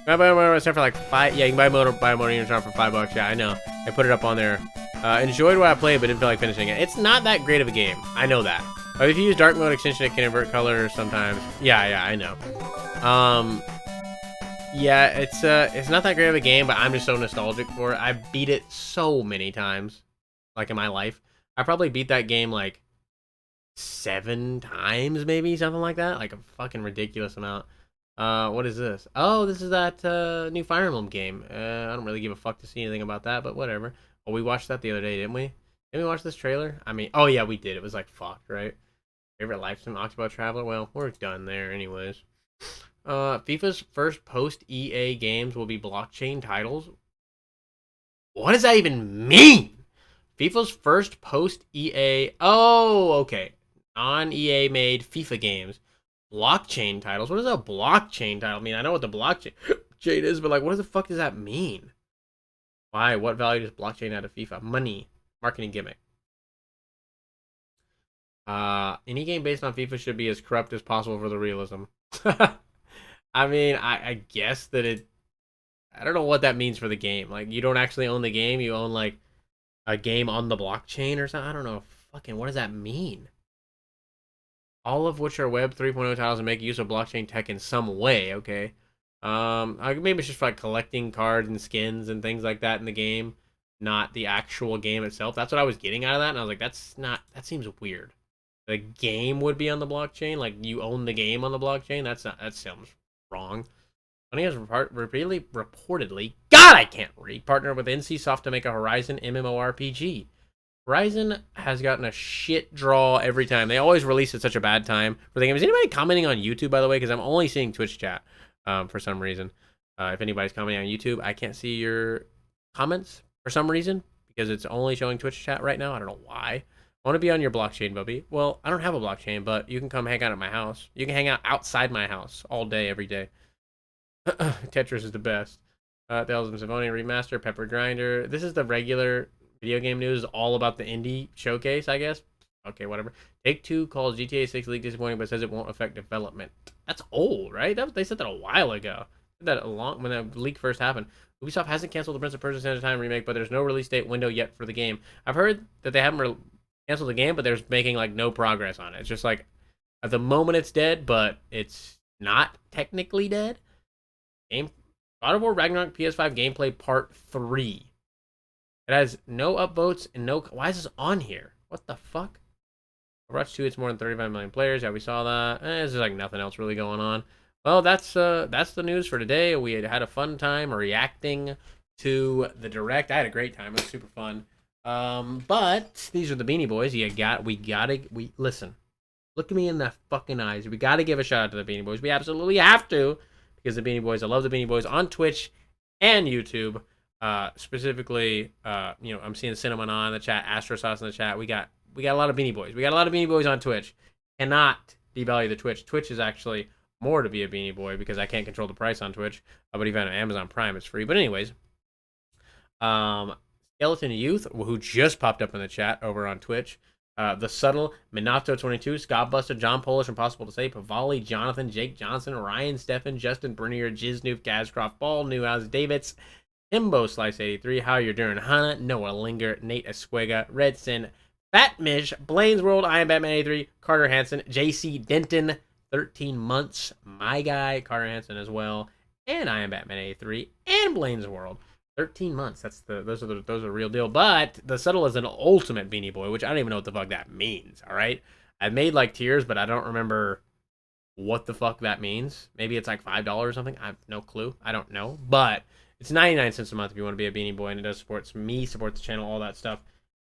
can buy Motor for like $5. Yeah, you can buy Motor Unitron for $5. Yeah, I know. I put it up on there. Enjoyed what I played, but didn't feel like finishing it. It's not that great of a game. I know that. But if you use dark mode extension, it can invert colors sometimes. Yeah, I know. Yeah, it's not that great of a game, but I'm just so nostalgic for it. I beat it so many times, like in my life. I probably beat that game like 7 times, maybe something like that. Like a fucking ridiculous amount. What is this? Oh, this is that new Fire Emblem game. I don't really give a fuck to see anything about that, but whatever. Oh, we watched that the other day, didn't we? Didn't we watch this trailer? I mean, oh yeah, we did. It was like fucked, right? Favorite lifetime Octopath Traveler? Well, we're done there anyways. FIFA's first post-EA games will be blockchain titles. What does that even mean? FIFA's first post-EA... Oh, okay. Non-EA made FIFA games. Blockchain titles. What does a blockchain title mean? I know what the blockchain is, but like, what the fuck does that mean? Why? What value does blockchain add to FIFA? Money. Marketing gimmick. Any game based on FIFA should be as corrupt as possible for the realism. I mean, I guess that it... I don't know what that means for the game. Like, you don't actually own the game. You own, like, a game on the blockchain or something. I don't know. Fucking, what does that mean? All of which are Web 3.0 titles and make use of blockchain tech in some way, okay? Maybe it's just for, like, collecting cards and skins and things like that in the game, not the actual game itself. That's what I was getting out of that, and I was like, that seems weird. The game would be on the blockchain? Like, you own the game on the blockchain? That sounds wrong. Sony has reportedly, God, I can't read, partnered with NCSoft to make a Horizon MMORPG. Horizon has gotten a shit draw every time. They always release at such a bad time for the game. Is anybody commenting on YouTube, by the way? Because I'm only seeing Twitch chat for some reason. If anybody's commenting on YouTube, I can't see your comments for some reason because it's only showing Twitch chat right now. I don't know why. I want to be on your blockchain, Bubby. Well, I don't have a blockchain, but you can come hang out at my house. You can hang out outside my house all day, every day. Tetris is the best. Tales of Symphonia Remaster, Pepper Grinder. This is the regular video game news, all about the indie showcase, I guess. Okay, whatever. Take-Two calls GTA 6 leak disappointing, but says it won't affect development. That's old, right? They said that a while ago. When that leak first happened. Ubisoft hasn't canceled the Prince of Persia: Sands of Time remake, but there's no release date window yet for the game. I've heard that they haven't canceled the game, but they're making like no progress on it. It's just like at the moment it's dead, but it's not technically dead. God of War Ragnarok PS5 gameplay part 3. It has no upvotes and no... Why is this on here? What the fuck? Overwatch 2, it's more than 35 million players. Yeah, we saw that. There's like nothing else really going on. Well, that's the news for today. We had a fun time reacting to the Direct. I had a great time. It was super fun. But these are the Beanie Boys. Listen. Look at me in the fucking eyes. We gotta give a shout out to the Beanie Boys. We absolutely have to. Because the Beanie Boys, I love the Beanie Boys on Twitch and YouTube. Specifically, I'm seeing Cinnamon on the chat, Astro Sauce in the chat. We got a lot of Beanie Boys. We got a lot of Beanie Boys on Twitch. Cannot devalue the Twitch. Twitch is actually more to be a Beanie Boy because I can't control the price on Twitch. But even on Amazon Prime, it's free. But anyways, Skeleton Youth, who just popped up in the chat over on Twitch. The Subtle, Minato22, Scottbuster, John Polish, Impossible to Say, Pavali, Jonathan, Jake Johnson, Ryan, Stefan, Justin, Bernier, Jiznoof, Gazcroft, Ball, Newhouse, Davids, Himbo, Slice83, How You're Doing, Hannah, Noah Linger, Nate Esquega, Redson, Fat Mish, Blaine's World, I Am Batman 83, Carter Hansen, JC Denton, 13 months, my guy, Carter Hansen as well, and I Am Batman 83, and Blaine's World. 13 months. Those are real deal. But the Subtle is an ultimate Beanie Boy, which I don't even know what the fuck that means. All right, I've made like tiers, but I don't remember what the fuck that means. Maybe it's like $5 or something. I have no clue. I don't know. But it's 99 cents a month if you want to be a Beanie Boy, and it does support me, support the channel, all that stuff.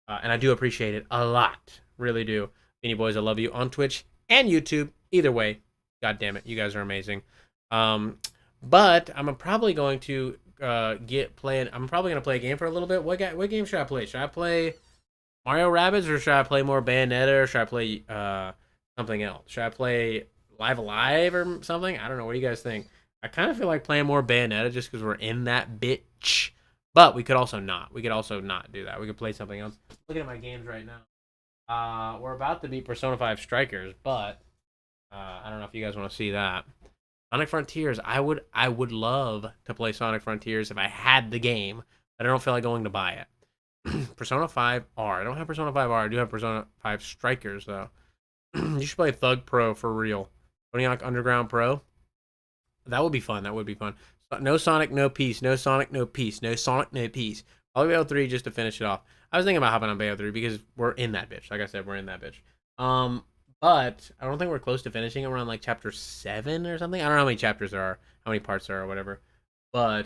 And I do appreciate it a lot. Really do. Beanie Boys, I love you on Twitch and YouTube. Either way, god damn it, you guys are amazing. But I'm probably going to I'm probably gonna play a game for a little bit. What game should I play? Should I play Mario Rabbids, or should I play more Bayonetta, or should I play something else? Should I play Live Alive or something? I don't know. What do you guys think? I kind of feel like playing more Bayonetta just because we're in that bitch. But we could also not. We could also not do that. We could play something else. Looking at my games right now. We're about to beat Persona 5 Strikers, but I don't know if you guys want to see that. Sonic Frontiers, I would love to play Sonic Frontiers if I had the game, but I don't feel like going to buy it. Persona 5 R. I don't have Persona 5 R. I do have Persona 5 Strikers, though. You should play Thug Pro for real. Tony Hawk Underground Pro. That would be fun. That would be fun. No Sonic, no peace. No Sonic, no peace. No Sonic, no peace. All Bayo 3 just to finish it off. I was thinking about hopping on Bayo 3 because we're in that bitch. Like I said, we're in that bitch. But I don't think we're close to finishing it. We're on like chapter 7 or something. I don't know how many chapters there are, how many parts there are, or whatever. But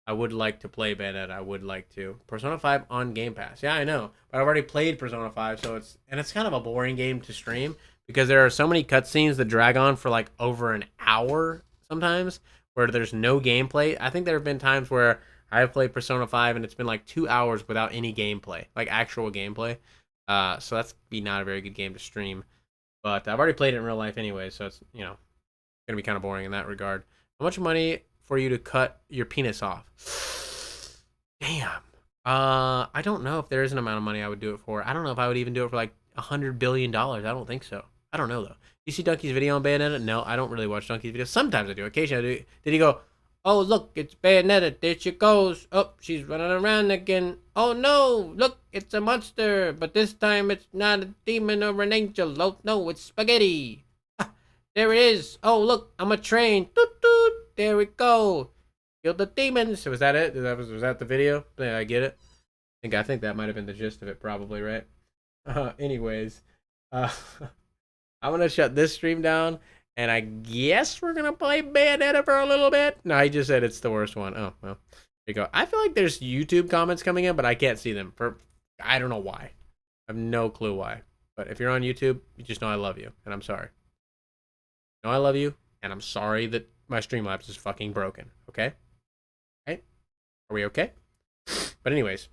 I would like to play Bayonetta. I would like to. Persona 5 on Game Pass. Yeah, I know. But I've already played Persona 5, so it's kind of a boring game to stream because there are so many cutscenes that drag on for like over an hour sometimes where there's no gameplay. I think there have been times where I've played Persona 5 and it's been like 2 hours without any gameplay, like actual gameplay. So that's be not a very good game to stream. But I've already played it in real life anyway, so it's, going to be kind of boring in that regard. How much money for you to cut your penis off? Damn. I don't know if there is an amount of money I would do it for. I don't know if I would even do it for like $100 billion. I don't think so. I don't know, though. You see Donkey's video on Bayonetta? No, I don't really watch Donkey's videos. Sometimes I do. Occasionally I do. Did he go, oh, look, it's Bayonetta. There she goes. Oh, she's running around again. Oh, no, look, it's a monster. But this time it's not a demon or an angel. Oh, no, it's spaghetti. Ah, there it is. Oh, look, I'm a train. Toot, toot. There we go. Kill the demons. So was that it? Was that the video? Did I get it? I think that might have been the gist of it, probably, right? Anyways, I'm going to shut this stream down. And I guess we're going to play Bayonetta for a little bit. No, he just said it's the worst one. Oh, well, there you go. I feel like there's YouTube comments coming in, but I can't see them. I don't know why. I have no clue why. But if you're on YouTube, you just know I love you. And I'm sorry. Know I love you. And I'm sorry that my Streamlabs is fucking broken. Okay? Right? Are we okay? But anyways,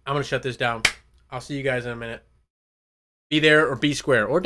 I'm going to shut this down. I'll see you guys in a minute. Be there or be square or